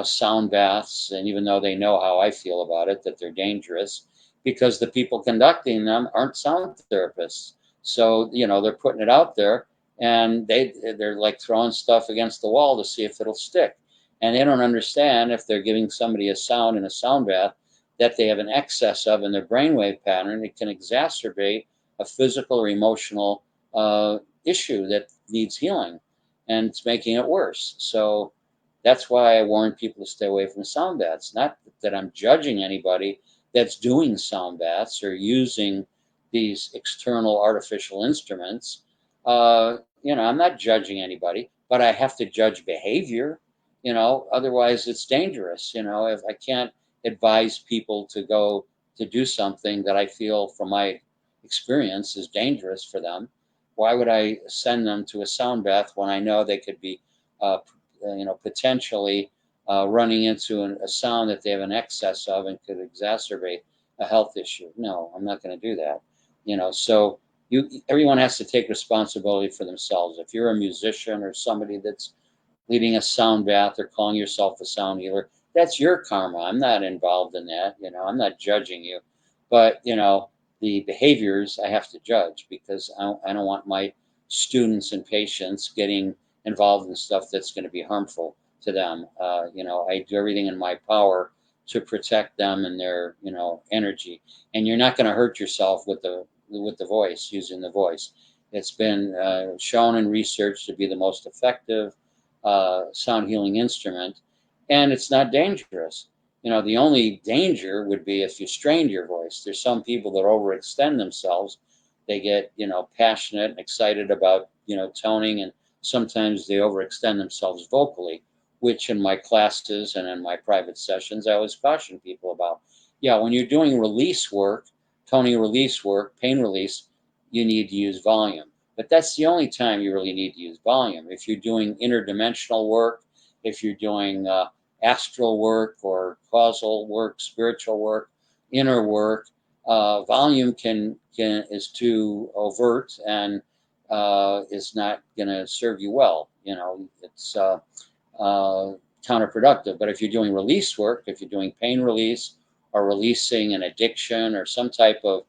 sound baths, and even though they know how I feel about it, that they're dangerous, because the people conducting them aren't sound therapists. So, they're putting it out there, and they're like throwing stuff against the wall to see if it'll stick. And they don't understand, if they're giving somebody a sound in a sound bath that they have an excess of in their brainwave pattern, it can exacerbate a physical or emotional issue that needs healing, and it's making it worse. So That's why I warn people to stay away from sound baths. Not that I'm judging anybody that's doing sound baths or using these external artificial instruments. I'm not judging anybody, but I have to judge behavior. Otherwise it's dangerous. If I can't advise people to go to do something that I feel from my experience is dangerous for them, why would I send them to a sound bath when I know they could be potentially running into a sound that they have an excess of and could exacerbate a health issue? No, I'm not going to do that. So everyone has to take responsibility for themselves. If you're a musician or somebody that's leading a sound bath or calling yourself a sound healer, that's your karma. I'm not involved in that. I'm not judging you, but the behaviors I have to judge, because I don't want my students and patients getting involved in stuff that's going to be harmful to them. I do everything in my power to protect them and their energy. And you're not going to hurt yourself with the voice, using the voice. It's been shown in research to be the most effective sound healing instrument, and it's not dangerous. The only danger would be if you strained your voice. There's some people that overextend themselves. They get passionate and excited about toning, and sometimes they overextend themselves vocally, which in my classes and in my private sessions I always caution people about. Yeah, when you're doing release work, toning release work, pain release, you need to use volume. But that's the only time you really need to use volume. If you're doing interdimensional work, if you're doing astral work or causal work, spiritual work, inner work, volume is too overt and is not going to serve you well. It's counterproductive. But if you're doing release work, if you're doing pain release or releasing an addiction or some type of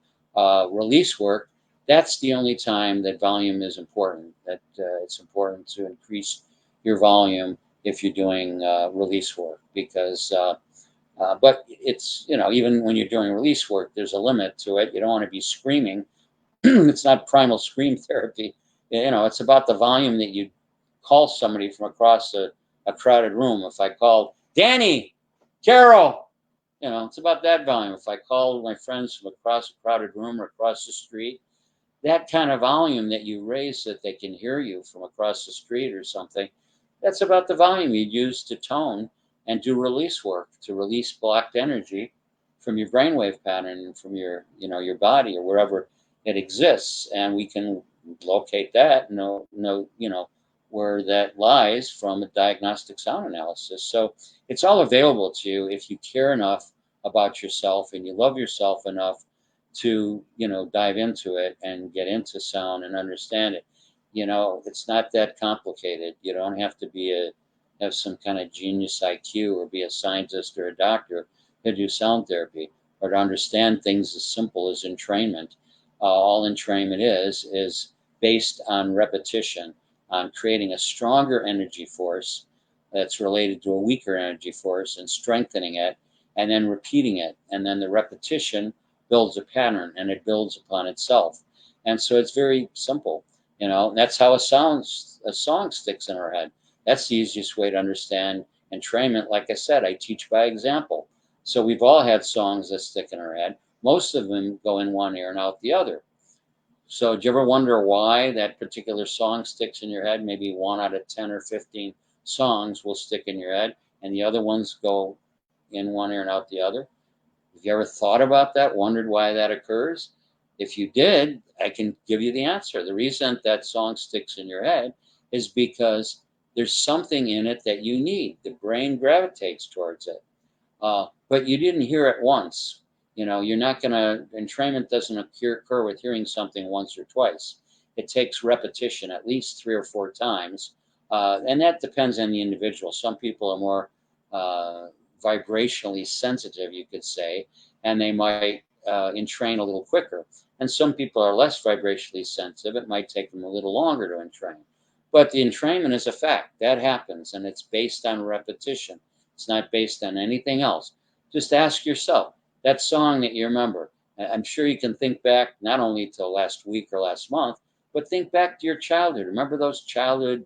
release work, that's the only time that volume is important. That it's important to increase your volume if you're doing release work, because but it's even when you're doing release work, there's a limit to it. You don't want to be screaming. It's not primal scream therapy. It's about the volume that you call somebody from across a crowded room. If I call Danny, Carol, it's about that volume. If I call my friends from across a crowded room or across the street, that kind of volume that you raise so that they can hear you from across the street or something, that's about the volume you use to tone and do release work, to release blocked energy from your brainwave pattern and from your body or wherever it exists. And we can locate that, know where that lies from a diagnostic sound analysis. So it's all available to you if you care enough about yourself and you love yourself enough to dive into it and get into sound and understand it. It's not that complicated. You don't have to have some kind of genius IQ or be a scientist or a doctor to do sound therapy or to understand things as simple as entrainment. All entrainment is based on repetition, on creating a stronger energy force that's related to a weaker energy force and strengthening it and then repeating it. And then the repetition builds a pattern and it builds upon itself. And so it's very simple. That's how a song sticks in our head. That's the easiest way to understand entrainment. Like I said, I teach by example. So we've all had songs that stick in our head. Most of them go in one ear and out the other. So do you ever wonder why that particular song sticks in your head? Maybe 1 out of 10 or 15 songs will stick in your head and the other ones go in one ear and out the other. Have you ever thought about that, wondered why that occurs? If you did, I can give you the answer. The reason that song sticks in your head is because there's something in it that you need. The brain gravitates towards it. But you didn't hear it once. You're not going to, entrainment doesn't occur with hearing something once or twice. It takes repetition at least 3 or 4 times. And that depends on the individual. Some people are more vibrationally sensitive, you could say, and they might entrain a little quicker. And some people are less vibrationally sensitive. It might take them a little longer to entrain. But the entrainment is a fact. That happens, and it's based on repetition. It's not based on anything else. Just ask yourself, that song that you remember, I'm sure you can think back not only to last week or last month, but think back to your childhood. Remember those childhood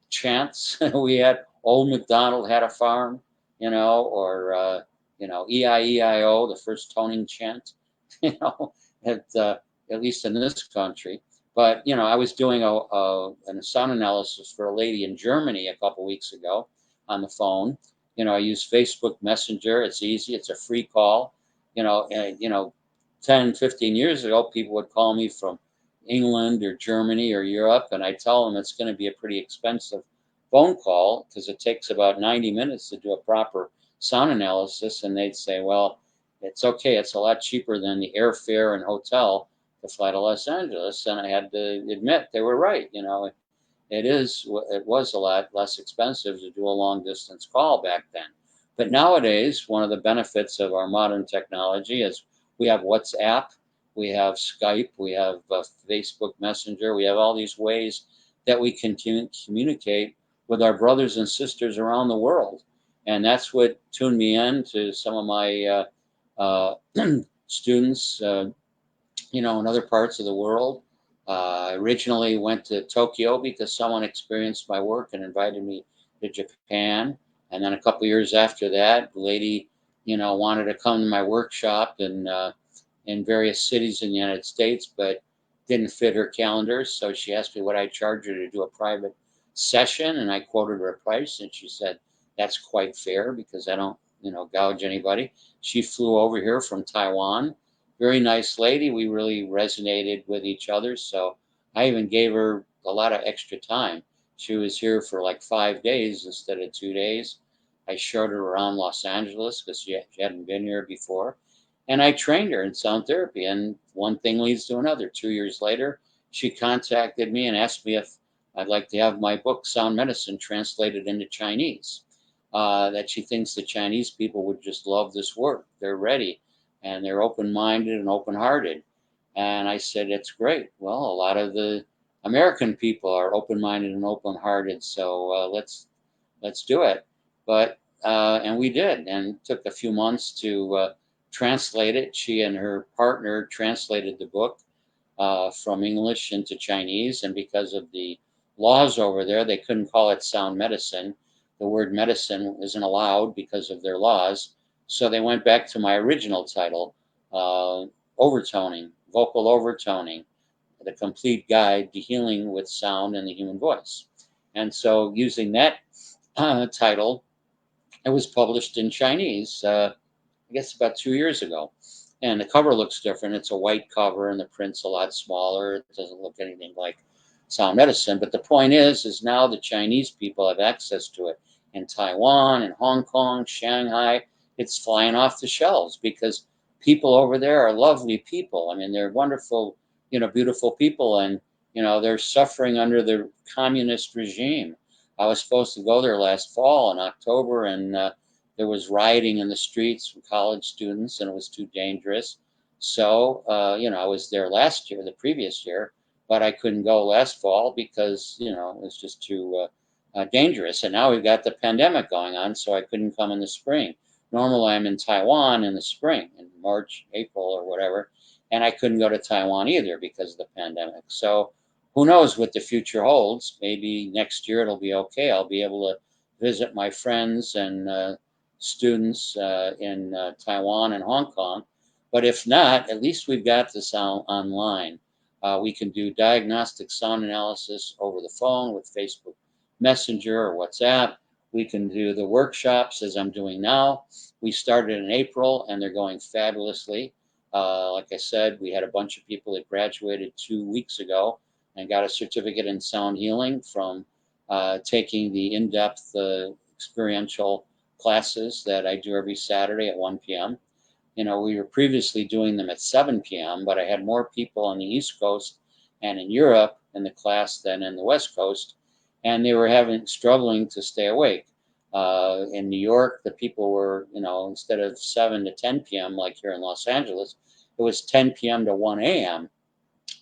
chants. We had Old MacDonald had a farm, or E-I-E-I-O, the first toning chant, at least in this country. But, I was doing a sound analysis for a lady in Germany a couple weeks ago on the phone. I use Facebook Messenger. It's easy. It's a free call. 10, 15 years ago, people would call me from England or Germany or Europe, and I tell them it's going to be a pretty expensive phone call because it takes about 90 minutes to do a proper sound analysis. And they'd say, well, it's okay. It's a lot cheaper than the airfare and hotel to fly to Los Angeles. And I had to admit they were right. It was a lot less expensive to do a long distance call back then. But nowadays, one of the benefits of our modern technology is we have WhatsApp, we have Skype, we have Facebook Messenger, we have all these ways that we can communicate with our brothers and sisters around the world. And that's what tuned me in to some of my students, in other parts of the world. I originally went to Tokyo because someone experienced my work and invited me to Japan. And then a couple years after that, the lady, wanted to come to my workshop in various cities in the United States, but didn't fit her calendar. So she asked me what I'd charge her to do a private session. And I quoted her a price, and she said, that's quite fair because I don't, gouge anybody. She flew over here from Taiwan. Very nice lady. We really resonated with each other. So I even gave her a lot of extra time. She was here for like 5 days instead of 2 days. I showed her around Los Angeles because she hadn't been here before. And I trained her in sound therapy. And one thing leads to another. 2 years later, she contacted me and asked me if I'd like to have my book, Sound Medicine, translated into Chinese. That she thinks the Chinese people would just love this work. They're ready. And they're open-minded and open-hearted. And I said, it's great. Well, a lot of the American people are open-minded and open-hearted, so let's do it. And we did, and it took a few months to translate it. She and her partner translated the book from English into Chinese, and because of the laws over there, they couldn't call it sound medicine. The word medicine isn't allowed because of their laws. So they went back to my original title, Overtoning, Vocal Overtoning, the complete guide to healing with sound and the human voice. And so using that title, it was published in Chinese, I guess about 2 years ago. And the cover looks different. It's a white cover and the print's a lot smaller. It doesn't look anything like sound medicine. But the point is now the Chinese people have access to it in Taiwan, in Hong Kong, Shanghai. It's flying off the shelves because people over there are lovely people. I mean, they're wonderful, beautiful people, and, they're suffering under the communist regime. I was supposed to go there last fall in October, and there was rioting in the streets from college students, and it was too dangerous. So, I was there last year, the previous year, but I couldn't go last fall because, it was just too dangerous. And now we've got the pandemic going on, so I couldn't come in the spring. Normally I'm in Taiwan in the spring, in March, April, or whatever, and I couldn't go to Taiwan either because of the pandemic. So who knows what the future holds? Maybe next year it'll be okay. I'll be able to visit my friends and students in Taiwan and Hong Kong. But if not, at least we've got the sound online. We can do diagnostic sound analysis over the phone with Facebook Messenger or WhatsApp. We can do the workshops as I'm doing now. We started in April and they're going fabulously. Like I said, we had a bunch of people that graduated 2 weeks ago and got a certificate in sound healing from taking the in-depth experiential classes that I do every Saturday at 1 p.m. We were previously doing them at 7 p.m., but I had more people on the East Coast and in Europe in the class than in the West Coast. And they were struggling to stay awake. In New York, the people were, instead of 7 to 10 p.m. like here in Los Angeles, it was 10 p.m. to 1 a.m.,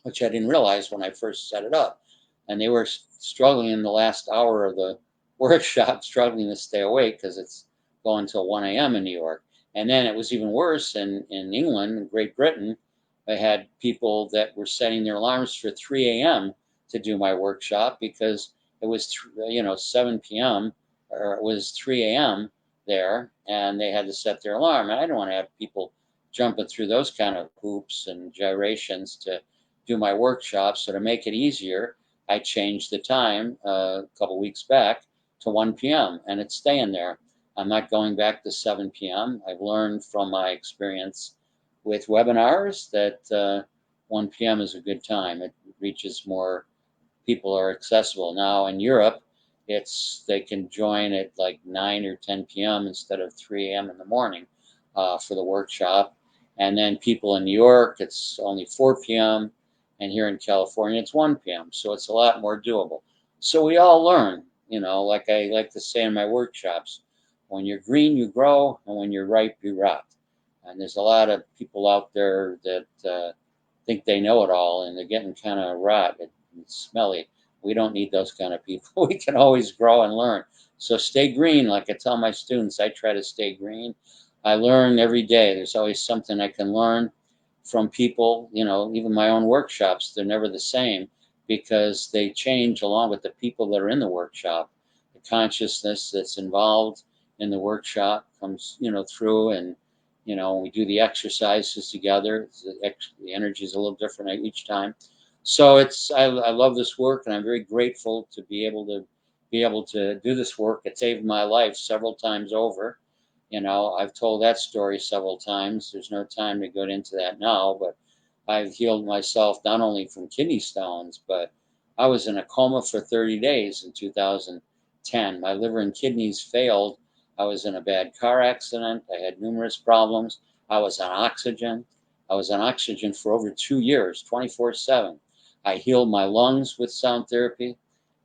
which I didn't realize when I first set it up. And they were struggling in the last hour of the workshop, struggling to stay awake because it's going till 1 a.m. in New York. And then it was even worse in England and Great Britain. I had people that were setting their alarms for 3 a.m. to do my workshop because it was 7 p.m. or it was 3 a.m. there, and they had to set their alarm. And I don't want to have people jumping through those kind of hoops and gyrations to do my workshops. So to make it easier, I changed the time a couple weeks back to 1 p.m. and it's staying there. I'm not going back to 7 p.m. I've learned from my experience with webinars that 1 p.m. is a good time. It reaches more people, are accessible. Now in Europe, they can join at like 9 or 10 p.m. instead of 3 a.m. in the morning for the workshop. And then people in New York, it's only 4 p.m. And here in California, it's 1 p.m. So it's a lot more doable. So we all learn, like I like to say in my workshops, when you're green, you grow, and when you're ripe, you rot. And there's a lot of people out there that think they know it all, and they're getting kind of rot and smelly. We don't need those kind of people. We can always grow and learn. So stay green. Like I tell my students, I try to stay green. I learn every day. There's always something I can learn from people. Even my own workshops, they're never the same because they change along with the people that are in the workshop. The consciousness that's involved in the workshop comes, through, and we do the exercises together. The energy is a little different each time. So I love this work, and I'm very grateful to be able to do this work. It saved my life several times over. I've told that story several times. There's no time to go into that now, but I've healed myself not only from kidney stones, but I was in a coma for 30 days in 2010. My liver and kidneys failed. I was in a bad car accident. I had numerous problems. I was on oxygen. I was on oxygen for over 2 years, 24/7. I healed my lungs with sound therapy,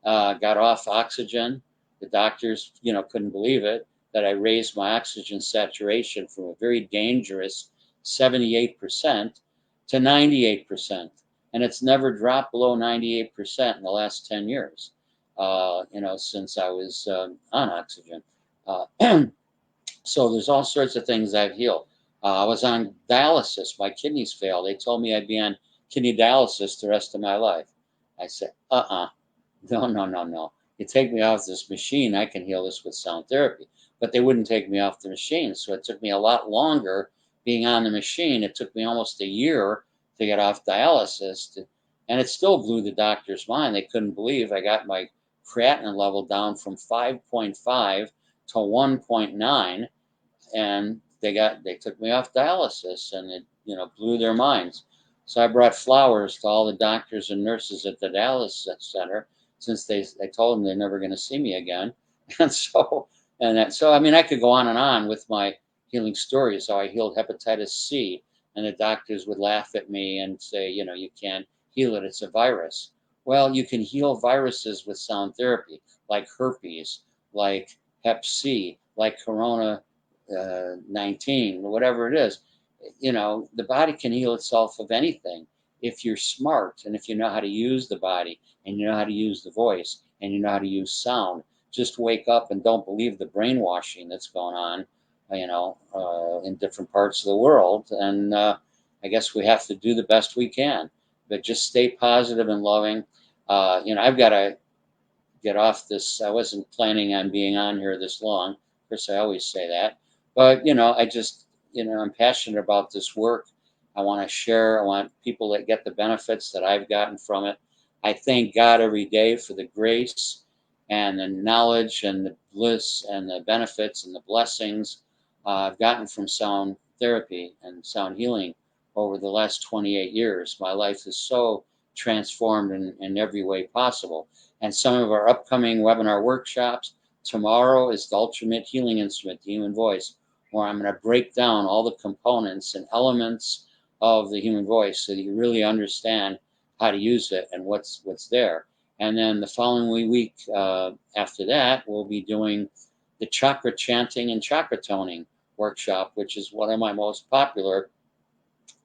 got off oxygen. The doctors, couldn't believe it, that I raised my oxygen saturation from a very dangerous 78% to 98%. And it's never dropped below 98% in the last 10 years, since I was on oxygen. So there's all sorts of things I've healed. I was on dialysis. My kidneys failed. They told me I'd be on kidney dialysis the rest of my life. I said, no. You take me off this machine, I can heal this with sound therapy. But they wouldn't take me off the machine. So it took me a lot longer being on the machine. It took me almost a year to get off dialysis. And it still blew the doctor's mind. They couldn't believe I got my creatinine level down from 5.5 to 1.9. And they took me off dialysis, and it blew their minds. So I brought flowers to all the doctors and nurses at the dialysis center, since they told them they're never going to see me again. And so I could go on with my healing stories. How I healed hepatitis C, and the doctors would laugh at me and say, you can't heal it, it's a virus. Well, you can heal viruses with sound therapy, like herpes, like hep C, like corona 19, whatever it is. The body can heal itself of anything if you're smart, and if you know how to use the body, and you know how to use the voice, and you know how to use sound. Just wake up and don't believe the brainwashing that's going on, in different parts of the world. And I guess we have to do the best we can, but just stay positive and loving. I've got to get off this. I wasn't planning on being on here this long. Of course, I always say that. But, I'm passionate about this work. I want to share. I want people that get the benefits that I've gotten from it. I thank God every day for the grace and the knowledge and the bliss and the benefits and the blessings I've gotten from sound therapy and sound healing over the last 28 years. My life is so transformed in every way possible. And some of our upcoming webinar workshops, tomorrow is the ultimate healing instrument, the human voice, where I'm going to break down all the components and elements of the human voice so that you really understand how to use it and what's there. And then the following week after that, we'll be doing the chakra chanting and chakra toning workshop, which is one of my most popular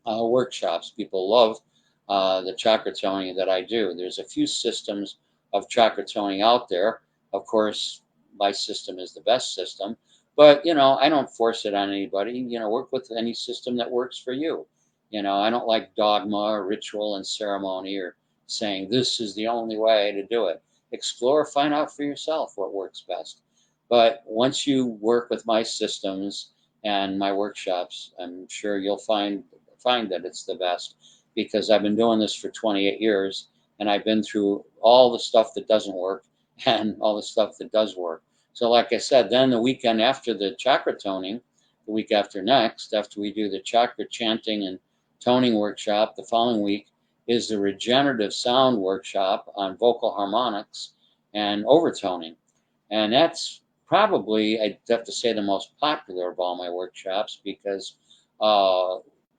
workshops. People love the chakra toning that I do. There's a few systems of chakra toning out there. Of course, my system is the best system, but I don't force it on anybody. Work with any system that works for you. I don't like dogma or ritual and ceremony or saying this is the only way to do it. explore, find out for yourself what works best. But once you work with my systems and my workshops, I'm sure you'll find that it's the best, because I've been doing this for 28 years and I've been through all the stuff that doesn't work and all the stuff that does work. So like I said, then the weekend after the chakra toning, the week after next, after we do the chakra chanting and toning workshop, the following week is the regenerative sound workshop on vocal harmonics and overtoning. And that's probably, I'd have to say, the most popular of all my workshops, because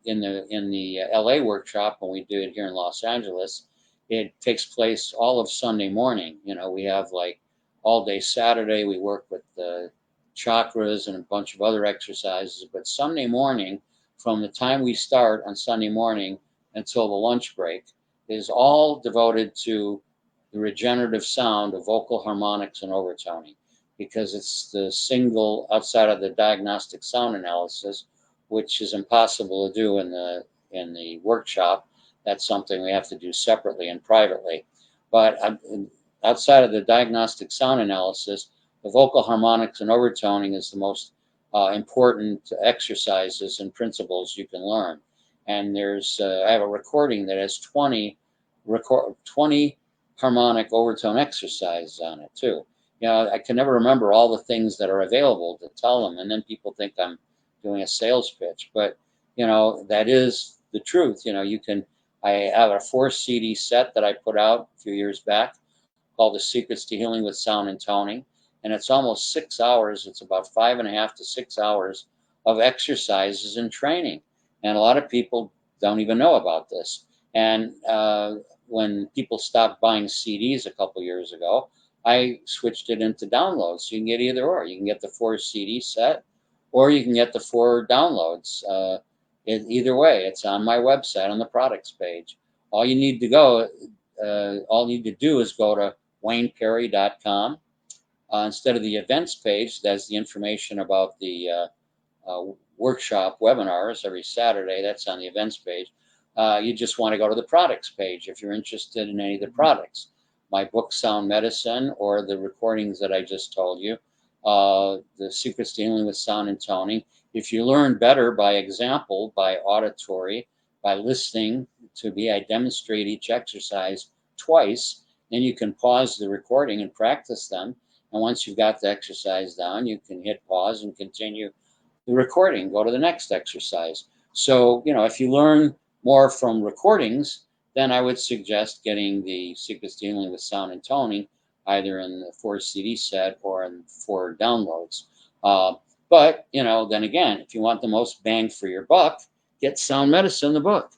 in the LA workshop, when we do it here in Los Angeles, it takes place all of Sunday morning. We have like all day Saturday, we work with the chakras and a bunch of other exercises. But Sunday morning, from the time we start on Sunday morning until the lunch break, is all devoted to the regenerative sound of vocal harmonics and overtoning, because it's the single, outside of the diagnostic sound analysis, which is impossible to do in the workshop. That's something we have to do separately and privately. But outside of the diagnostic sound analysis, the vocal harmonics and overtoning is the most important exercises and principles you can learn. And I have a recording that has 20 harmonic overtone exercises on it too. I can never remember all the things that are available to tell them, and then people think I'm doing a sales pitch. But that is the truth. I have a 4 CD set that I put out a few years back called The Secrets to Healing with Sound and Toning, and it's almost 6 hours. It's about 5.5 to 6 hours of exercises and training, and a lot of people don't even know about this. And when people stopped buying CDs a couple years ago, I switched it into downloads. So you can get either or. You can get the 4 CD set, or you can get the 4 downloads. Either way, it's on my website on the products page. All you need to do is go to wayneperry.com. Instead of the events page, there's the information about the workshop webinars every Saturday. That's on the events page. You just want to go to the products page if you're interested in any of the products. My book, Sound Medicine, or the recordings that I just told you, The Secrets to Healing with Sound and Toning. If you learn better by example, by auditory, by listening to me, I demonstrate each exercise twice, then you can pause the recording and practice them. And once you've got the exercise down, you can hit pause and continue the recording, go to the next exercise. So, if you learn more from recordings, then I would suggest getting the Secrets to Healing with Sound and Toning, either in the 4 CD set or in 4 downloads. But, then again, if you want the most bang for your buck, get Sound Medicine, the book.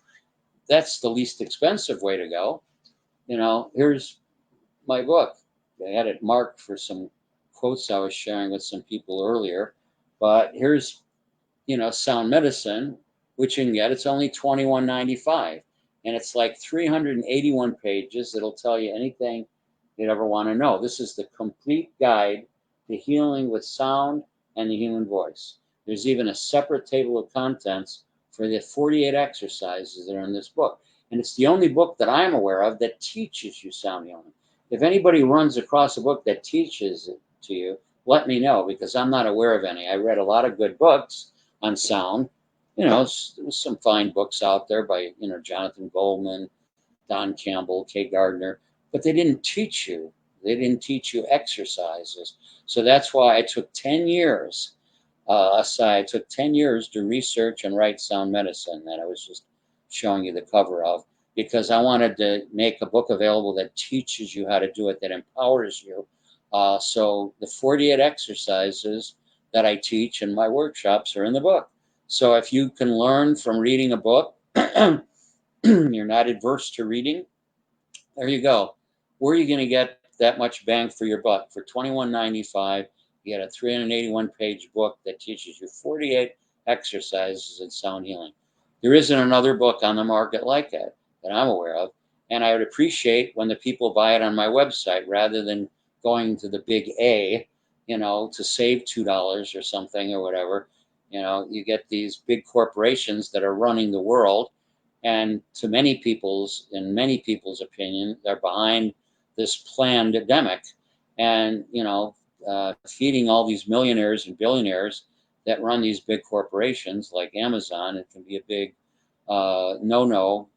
That's the least expensive way to go. Here's my book. I had it marked for some quotes I was sharing with some people earlier. But here's, Sound Medicine, which you can get. It's only $21.95. And it's like 381 pages. It'll tell you anything you'd ever want to know. This is the complete guide to healing with sound and the human voice. There's even a separate table of contents for the 48 exercises that are in this book. And it's the only book that I'm aware of that teaches you sound healing. If anybody runs across a book that teaches it to you, let me know, because I'm not aware of any. I read a lot of good books on sound. There's some fine books out there by, Jonathan Goldman, Don Campbell, Kay Gardner, but they didn't teach you. They didn't teach you exercises. So that's why I took 10 years aside. It took 10 years to research and write Sound Medicine that I was just showing you the cover of, because I wanted to make a book available that teaches you how to do it, that empowers you. So the 48 exercises that I teach in my workshops are in the book. So if you can learn from reading a book, you're not adverse to reading, there you go. Where are you going to get that much bang for your buck? For $21.95, you get a 381-page book that teaches you 48 exercises in sound healing. There isn't another book on the market like that I'm aware of. And I would appreciate when the people buy it on my website rather than going to the big A, to save $2 or something or whatever. You get these big corporations that are running the world, and in many people's opinion, they're behind this pandemic, and feeding all these millionaires and billionaires that run these big corporations like Amazon. It can be a big no.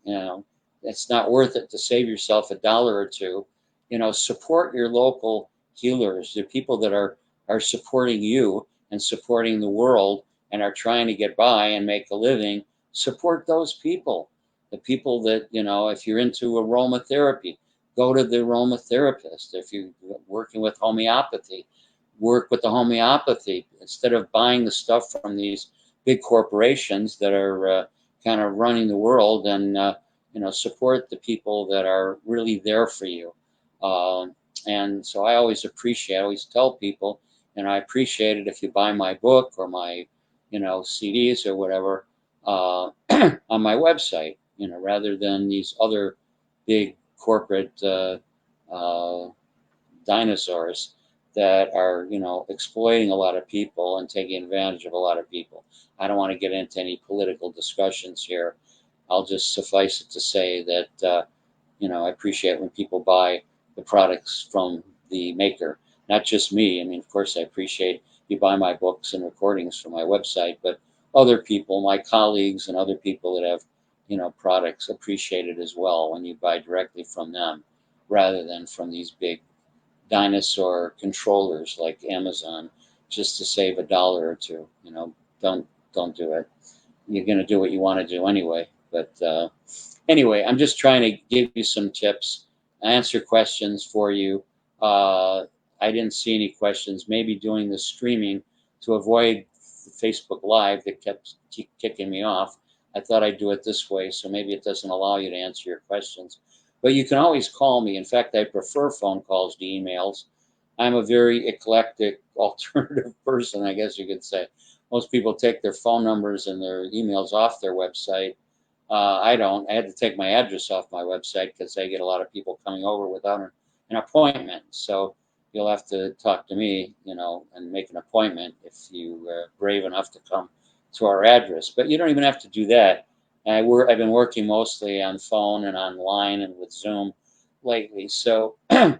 It's not worth it to save yourself $1 or $2. Support your local healers, the people that are supporting you and supporting the world and are trying to get by and make a living. Support those people. The people that, if you're into aromatherapy, go to the aromatherapist. If you're working with homeopathy, work with the homeopathy instead of buying the stuff from these big corporations that are kind of running the world, and support the people that are really there for you. And so I always tell people, and I appreciate it if you buy my book or my CDs or whatever on my website, rather than these other big corporate dinosaurs that are exploiting a lot of people and taking advantage of a lot of people. I don't want to get into any political discussions here. I'll just suffice it to say that I appreciate when people buy the products from the maker, not just me. I mean, of course, I appreciate you buy my books and recordings from my website, but other people, my colleagues and other people that have products, appreciate it as well when you buy directly from them rather than from these big dinosaur controllers like Amazon just to save $1 or $2. Don't do it. You're going to do what you want to do anyway. But anyway, I'm just trying to give you some tips, answer questions for you. I didn't see any questions. Maybe doing the streaming to avoid Facebook Live that kept kicking me off. I thought I'd do it this way, so maybe it doesn't allow you to answer your questions. But you can always call me. In fact, I prefer phone calls to emails. I'm a very eclectic, alternative person, I guess you could say. Most people take their phone numbers and their emails off their website. I don't. I had to take my address off my website because I get a lot of people coming over without an appointment. So you'll have to talk to me, and make an appointment if you are brave enough to come to our address. But you don't even have to do that. I've been working mostly on phone and online and with Zoom lately. So, and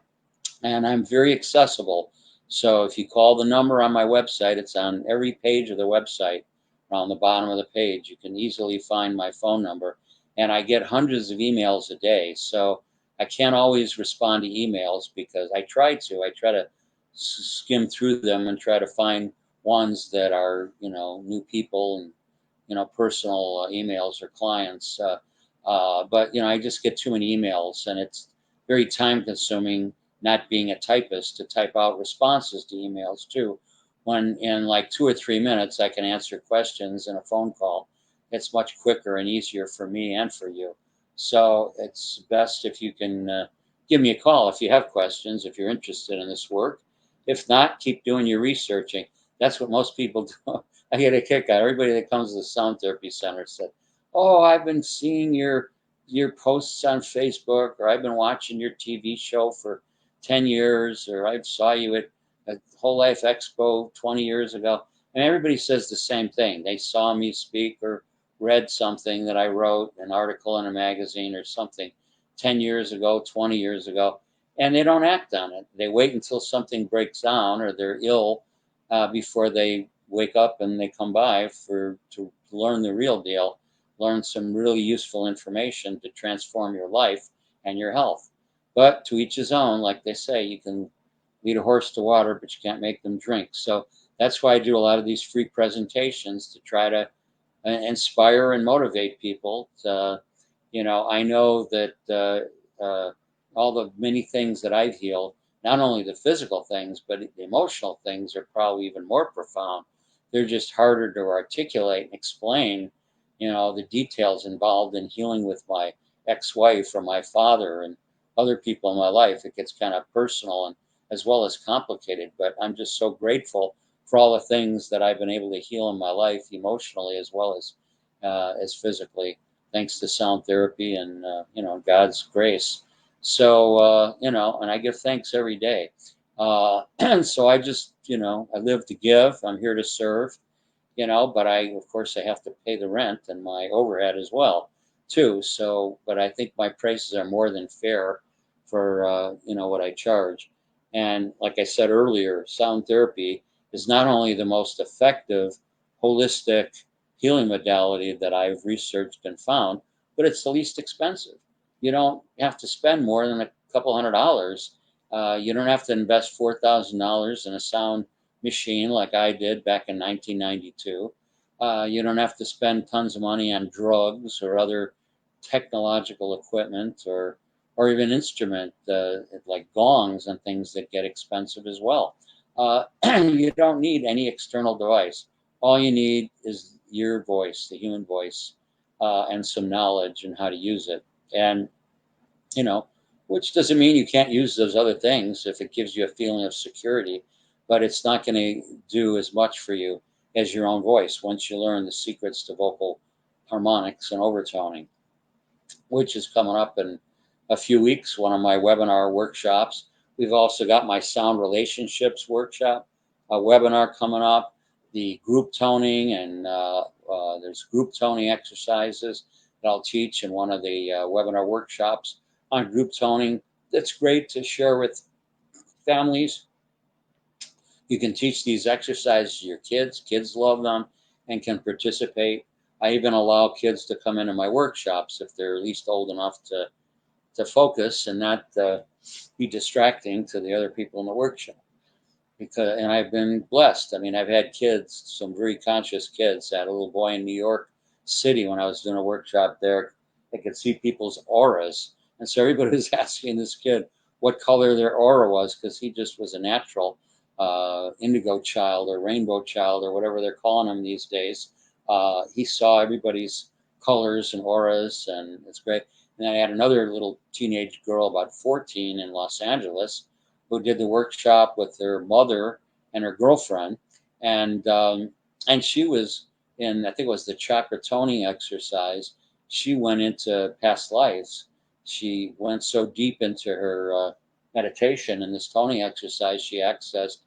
I'm very accessible. So if you call the number on my website, it's on every page of the website. On the bottom of the page, you can easily find my phone number. And I get hundreds of emails a day. So I can't always respond to emails because I try to skim through them and try to find ones that are, new people and, personal emails or clients. But, I just get too many emails, and it's very time consuming not being a typist to type out responses to emails too. When in like 2 or 3 minutes, I can answer questions in a phone call. It's much quicker and easier for me and for you. So it's best if you can give me a call if you have questions, if you're interested in this work. If not, keep doing your researching. That's what most people do. I get a kick out. Everybody that comes to the Sound Therapy Center said, "Oh, I've been seeing your posts on Facebook, or I've been watching your TV show for 10 years, or I saw you at Whole Life Expo 20 years ago." And everybody says the same thing. They saw me speak or read something that I wrote, an article in a magazine or something 10 years ago, 20 years ago, and they don't act on it. They wait until something breaks down or they're ill before they wake up and they come by to learn the real deal, learn some really useful information to transform your life and your health. But to each his own, like they say, you can lead a horse to water, but you can't make them drink. So that's why I do a lot of these free presentations to try to inspire and motivate people. I know that all the many things that I've healed, not only the physical things, but the emotional things are probably even more profound. They're just harder to articulate and explain, the details involved in healing with my ex-wife or my father and other people in my life. It gets kind of personal and as well as complicated, but I'm just so grateful for all the things that I've been able to heal in my life emotionally as well as physically, thanks to sound therapy and God's grace. So and I give thanks every day. And so I just I live to give. I'm here to serve. But of course I have to pay the rent and my overhead as well too. So, but I think my prices are more than fair for what I charge. And like I said earlier, sound therapy is not only the most effective holistic healing modality that I've researched and found, but it's the least expensive. You don't have to spend more than a couple $100. You don't have to invest $4,000 in a sound machine like I did back in 1992. You don't have to spend tons of money on drugs or other technological equipment or even instrument like gongs and things that get expensive as well. You don't need any external device. All you need is your voice, the human voice, and some knowledge and how to use it. And, you know, which doesn't mean you can't use those other things if it gives you a feeling of security, but it's not going to do as much for you as your own voice once you learn the secrets to vocal harmonics and overtoning, which is coming up in a few weeks, one of my webinar workshops. We've also got my sound relationships workshop, a webinar coming up, the group toning, and there's group toning exercises that I'll teach in one of the webinar workshops on group toning. That's great to share with families. You can teach these exercises to your kids. Kids love them and can participate. I even allow kids to come into my workshops if they're at least old enough to focus and not be distracting to the other people in the workshop. And I've been blessed. I mean, I've had kids, some very conscious kids. I had a little boy in New York City when I was doing a workshop there. They could see people's auras. And so everybody was asking this kid what color their aura was, because he just was a natural indigo child or rainbow child or whatever they're calling him these days. He saw everybody's colors and auras, and it's great. And I had another little teenage girl, about 14, in Los Angeles, who did the workshop with her mother and her girlfriend, and she was in, I think it was the chakra toning exercise. She went into past lives. She went so deep into her meditation and this toning exercise, she accessed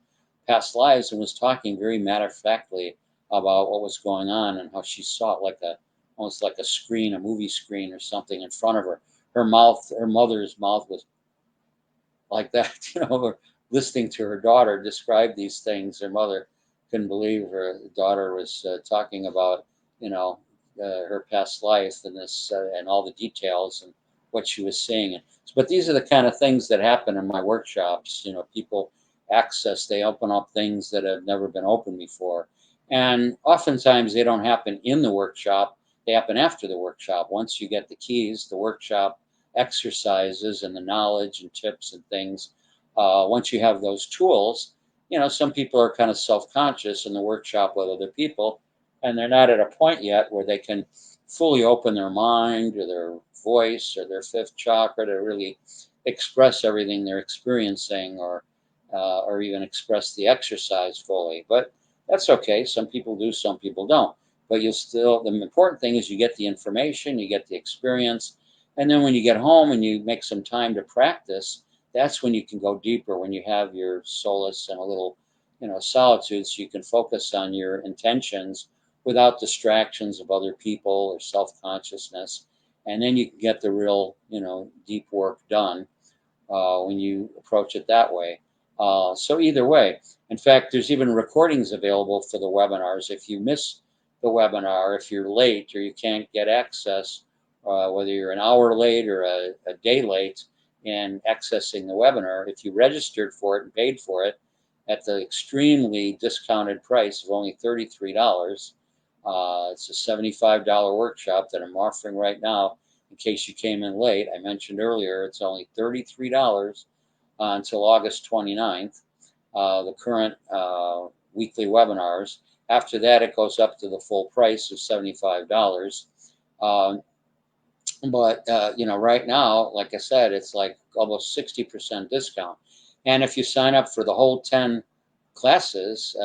past lives and was talking very matter of factly about what was going on and how she saw it like almost like a screen, a movie screen or something in front of her. Her mouth, her mother's mouth was like that, listening to her daughter describe these things. Her mother couldn't believe her daughter was talking about, her past life and this and all the details and what she was seeing. But these are the kind of things that happen in my workshops. People access, they open up things that have never been opened before. And oftentimes they don't happen in the workshop, they happen after the workshop. Once you get the keys, the workshop exercises and the knowledge and tips and things, once you have those tools, some people are kind of self-conscious in the workshop with other people, and they're not at a point yet where they can fully open their mind or their voice or their fifth chakra to really express everything they're experiencing or even express the exercise fully. But that's okay. Some people do, some people don't. But the important thing is you get the information, you get the experience, and then when you get home and you make some time to practice, that's when you can go deeper, when you have your solace and a little, solitude, so you can focus on your intentions without distractions of other people or self-consciousness. And then you can get the real, deep work done when you approach it that way. So either way, in fact, there's even recordings available for the webinars. If you miss the webinar, if you're late or you can't get access, whether you're an hour late or a day late in accessing the webinar, if you registered for it and paid for it at the extremely discounted price of only $33, it's a $75 workshop that I'm offering right now. In case you came in late, I mentioned earlier, it's only $33 until August 29th, the current weekly webinars. After that, it goes up to the full price of $75. But right now, like I said, it's like almost 60% discount. And if you sign up for the whole 10 classes,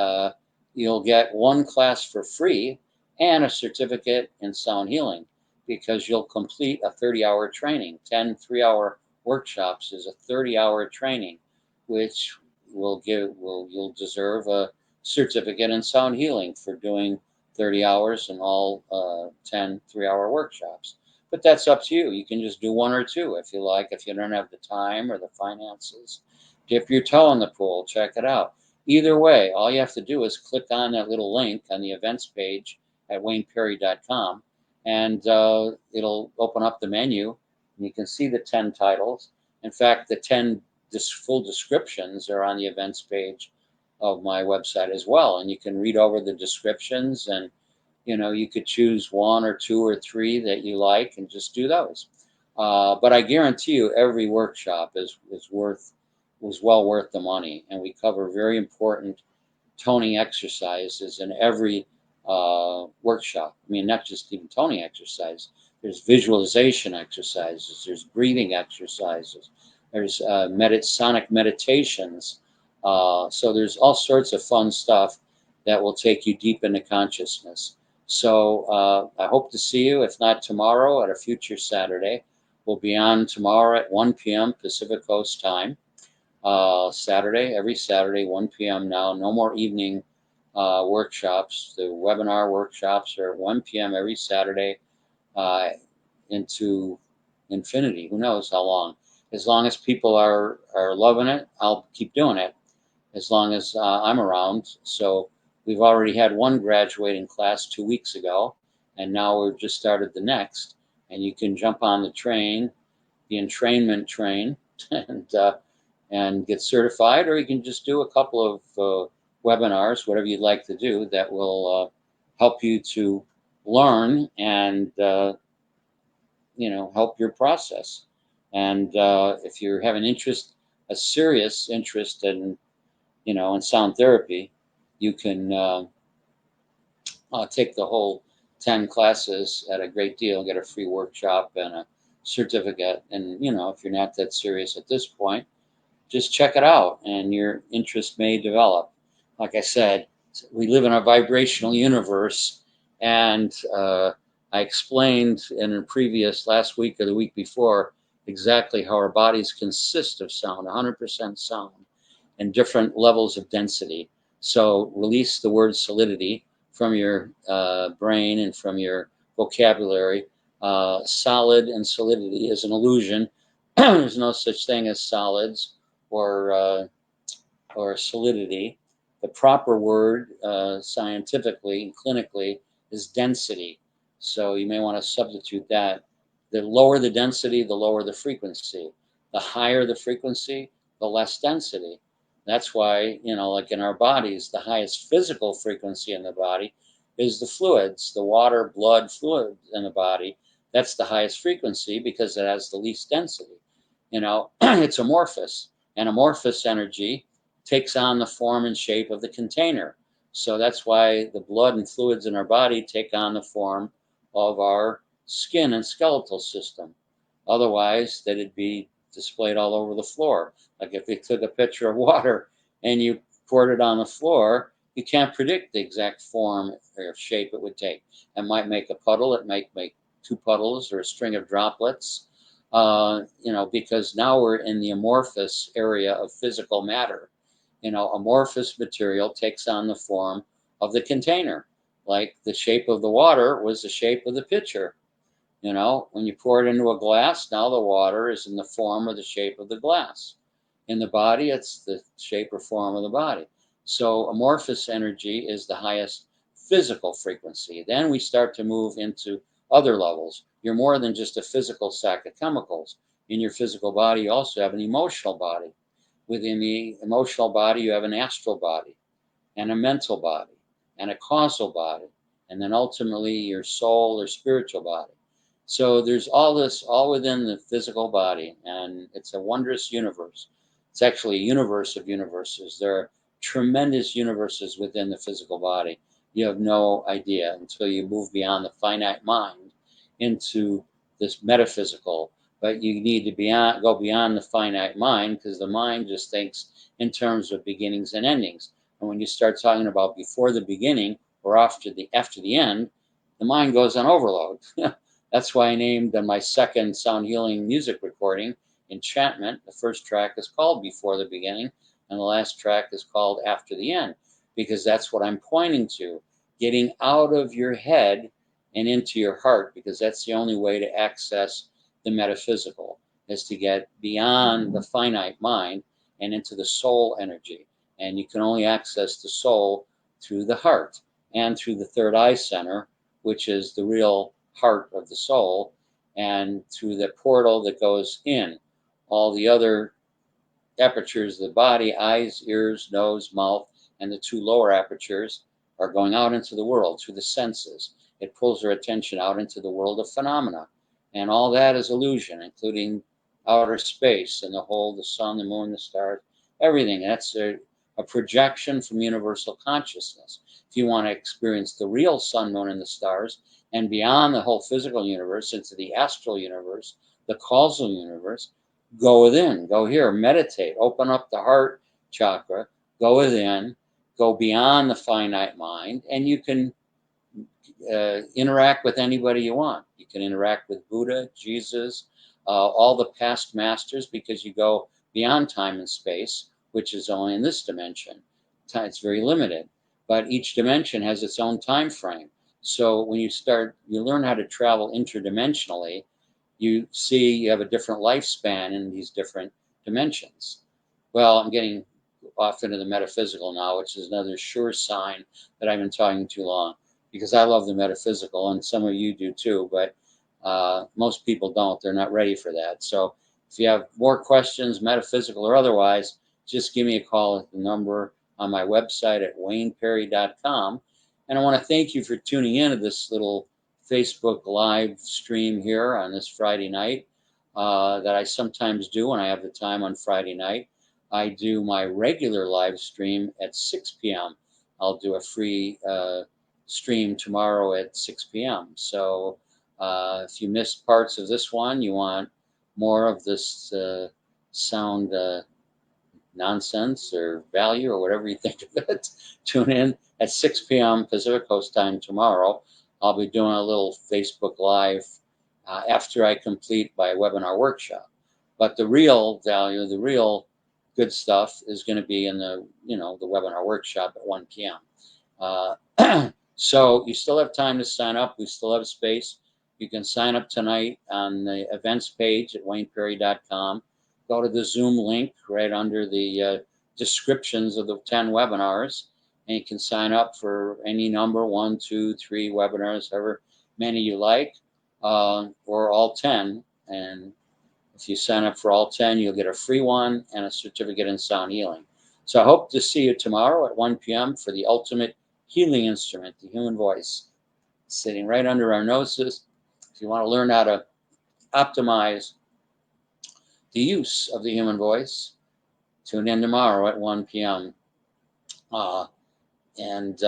you'll get one class for free and a certificate in sound healing, because you'll complete a 30-hour training. 10 3-hour workshops is a 30-hour training, which you'll deserve a certificate in sound healing for doing 30 hours and all 10 3-hour workshops. But that's up to you. You can just do one or two if you like. If you don't have the time or the finances, dip your toe in the pool, check it out. Either way, all you have to do is click on that little link on the events page at wayneperry.com, and it'll open up the menu, and you can see the 10 titles. In fact, the 10 full descriptions are on the events page of my website as well, and you can read over the descriptions, and you could choose one or two or three that you like and just do those. But I guarantee you, every workshop was well worth the money, and we cover very important toning exercises in every workshop. I mean, not just even toning exercise. There's visualization exercises. There's breathing exercises. There's sonic meditations. So there's all sorts of fun stuff that will take you deep into consciousness. So I hope to see you, if not tomorrow, at a future Saturday. We'll be on tomorrow at 1 p.m. Pacific Coast time. Every Saturday, 1 p.m. now. No more evening workshops. The webinar workshops are at 1 p.m. every Saturday into infinity. Who knows how long? As long as people are loving it, I'll keep doing it as long as I'm around. So we've already had one graduating class 2 weeks ago, and now we've just started the next. And you can jump on the train, the entrainment train, and get certified, or you can just do a couple of webinars, whatever you'd like to do, that will help you to learn and help your process. And if you have a serious interest in in sound therapy, you can take the whole 10 classes at a great deal, get a free workshop and a certificate. And if you're not that serious at this point, just check it out and your interest may develop. Like I said, we live in a vibrational universe, and I explained in a previous last week or the week before exactly how our bodies consist of sound, 100% sound, and different levels of density. So release the word solidity from your brain and from your vocabulary. Solid and solidity is an illusion. There's no such thing as solids or solidity. The proper word scientifically and clinically is density. So you may want to substitute that. The lower the density, the lower the frequency. The higher the frequency, the less density. That's why, like in our bodies, the highest physical frequency in the body is the fluids, the water, blood, fluid in the body. That's the highest frequency because it has the least density. It's amorphous, and amorphous energy takes on the form and shape of the container. So that's why the blood and fluids in our body take on the form of our skin and skeletal system. Otherwise, that'd be displayed all over the floor. Like if you took a pitcher of water and you poured it on the floor, you can't predict the exact form or shape it would take. It might make a puddle, it might make two puddles or a string of droplets, because now we're in the amorphous area of physical matter. Amorphous material takes on the form of the container. Like the shape of the water was the shape of the pitcher. When you pour it into a glass, now the water is in the form or the shape of the glass. In the body, it's the shape or form of the body. So amorphous energy is the highest physical frequency. Then we start to move into other levels. You're more than just a physical sack of chemicals. In your physical body, you also have an emotional body. Within the emotional body, you have an astral body and a mental body and a causal body, and then ultimately your soul or spiritual body. So there's all this all within the physical body, and it's a wondrous universe. It's actually a universe of universes. There are tremendous universes within the physical body. You have no idea until you move beyond the finite mind into this metaphysical. But you need to go beyond the finite mind, because the mind just thinks in terms of beginnings and endings. And when you start talking about before the beginning or after the end, the mind goes on overload. That's why I named my second sound healing music recording, Entrainment. The first track is called Before the Beginning, and the last track is called After the End, because that's what I'm pointing to. Getting out of your head and into your heart, because that's the only way to access the metaphysical, is to get beyond the finite mind and into the soul energy. And you can only access the soul through the heart and through the third eye center, which is the real heart of the soul, and through the portal that goes in. All the other apertures of the body, eyes, ears, nose, mouth, and the two lower apertures are going out into the world through the senses. It pulls our attention out into the world of phenomena. And all that is illusion, including outer space and the whole, the sun, the moon, the stars, everything. That's a projection from universal consciousness. If you want to experience the real sun, moon, and the stars, and beyond the whole physical universe into the astral universe, the causal universe, go within, go here, meditate, open up the heart chakra, go within, go beyond the finite mind, and you can interact with anybody you want. You can interact with Buddha, Jesus, all the past masters, because you go beyond time and space, which is only in this dimension. It's very limited, but each dimension has its own time frame. So when you learn how to travel interdimensionally, you see you have a different lifespan in these different dimensions. Well, I'm getting off into the metaphysical now, which is another sure sign that I've been talking too long, because I love the metaphysical, and some of you do too, but most people don't. They're not ready for that. So if you have more questions, metaphysical or otherwise, just give me a call at the number on my website at wayneperry.com. And I want to thank you for tuning in to this little Facebook live stream here on this Friday night that I sometimes do when I have the time on Friday night. I do my regular live stream at 6 p.m. I'll do a free stream tomorrow at 6 p.m. So if you missed parts of this one, you want more of this sound nonsense or value or whatever you think of it, tune in at 6 p.m. Pacific Coast time tomorrow. I'll be doing a little Facebook Live after I complete my webinar workshop. But the real value, the real good stuff is going to be in the webinar workshop at 1 p.m. So you still have time to sign up. We still have space. You can sign up tonight on the events page at wayneperry.com. Go to the Zoom link right under the descriptions of the 10 webinars, and you can sign up for any number, 1, 2, 3 webinars, however many you like, or all 10. And if you sign up for all 10, you'll get a free one and a certificate in sound healing. So I hope to see you tomorrow at 1 p.m. for the ultimate healing instrument, the human voice, sitting right under our noses. If you want to learn how to optimize the use of the human voice, tune in tomorrow at 1 p.m. And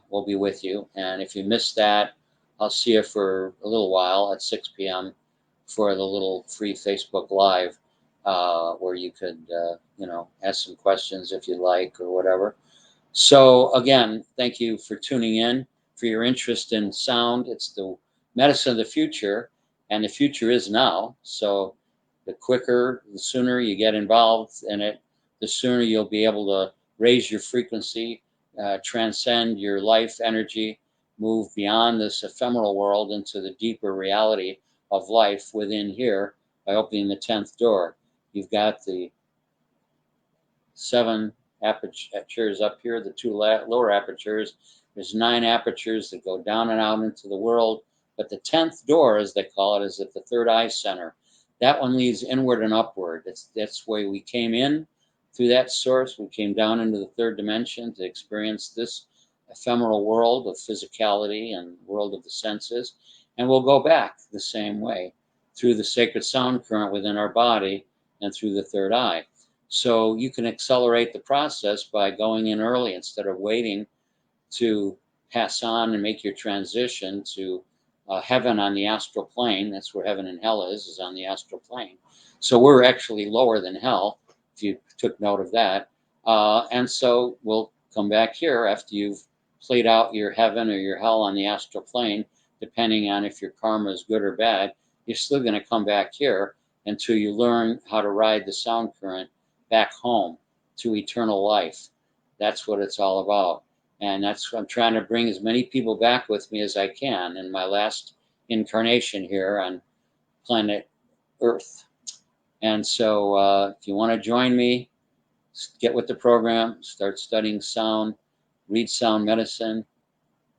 we'll be with you. And if you missed that, I'll see you for a little while at 6 p.m. for the little free Facebook Live where you could, ask some questions if you like or whatever. So again, thank you for tuning in, for your interest in sound. It's the medicine of the future, and the future is now. So the quicker, the sooner you get involved in it, the sooner you'll be able to raise your frequency, transcend your life energy, move beyond this ephemeral world into the deeper reality of life within here by opening the 10th door. You've got the 7 apertures up here, the 2 lower apertures. There's 9 apertures that go down and out into the world. But the 10th door, as they call it, is at the third eye center. That one leads inward and upward. That's the way we came in through that source. We came down into the third dimension to experience this ephemeral world of physicality and world of the senses. And we'll go back the same way through the sacred sound current within our body and through the third eye. So you can accelerate the process by going in early instead of waiting to pass on and make your transition to heaven on the astral plane. That's where heaven and hell is on the astral plane. So we're actually lower than hell, if you took note of that. And so we'll come back here after you've played out your heaven or your hell on the astral plane, depending on if your karma is good or bad. You're still going to come back here until you learn how to ride the sound current back home to eternal life. That's what it's all about. And that's what I'm trying to bring as many people back with me as I can in my last incarnation here on planet Earth. And so if you want to join me, get with the program, start studying sound, read sound medicine,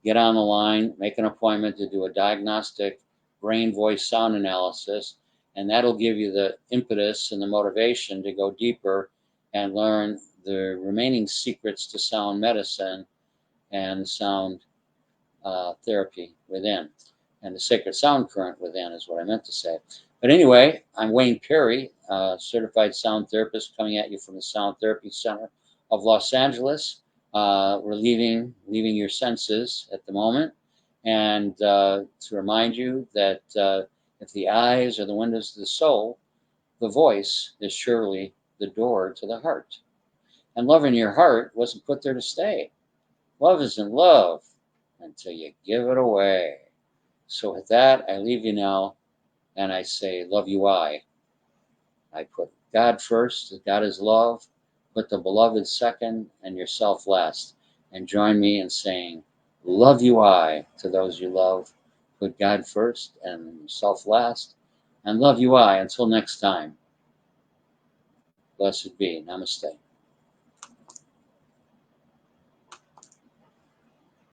get on the line, make an appointment to do a diagnostic brain voice sound analysis, and that'll give you the impetus and the motivation to go deeper and learn the remaining secrets to sound medicine and sound therapy within, and the sacred sound current within is what I meant to say. But anyway, I'm Wayne Perry, certified sound therapist, coming at you from the Sound Therapy Center of Los Angeles. We're leaving your senses at the moment, and to remind you that if the eyes are the windows to the soul, the voice is surely the door to the heart. And love in your heart wasn't put there to stay. Love isn't love until you give it away. So with that, I leave you now, and I say, love you, I put God first, God is love, put the beloved second, and yourself last. And join me in saying, love you, I, to those you love. Put God first and yourself last. And love you, I. Until next time, blessed be. Namaste.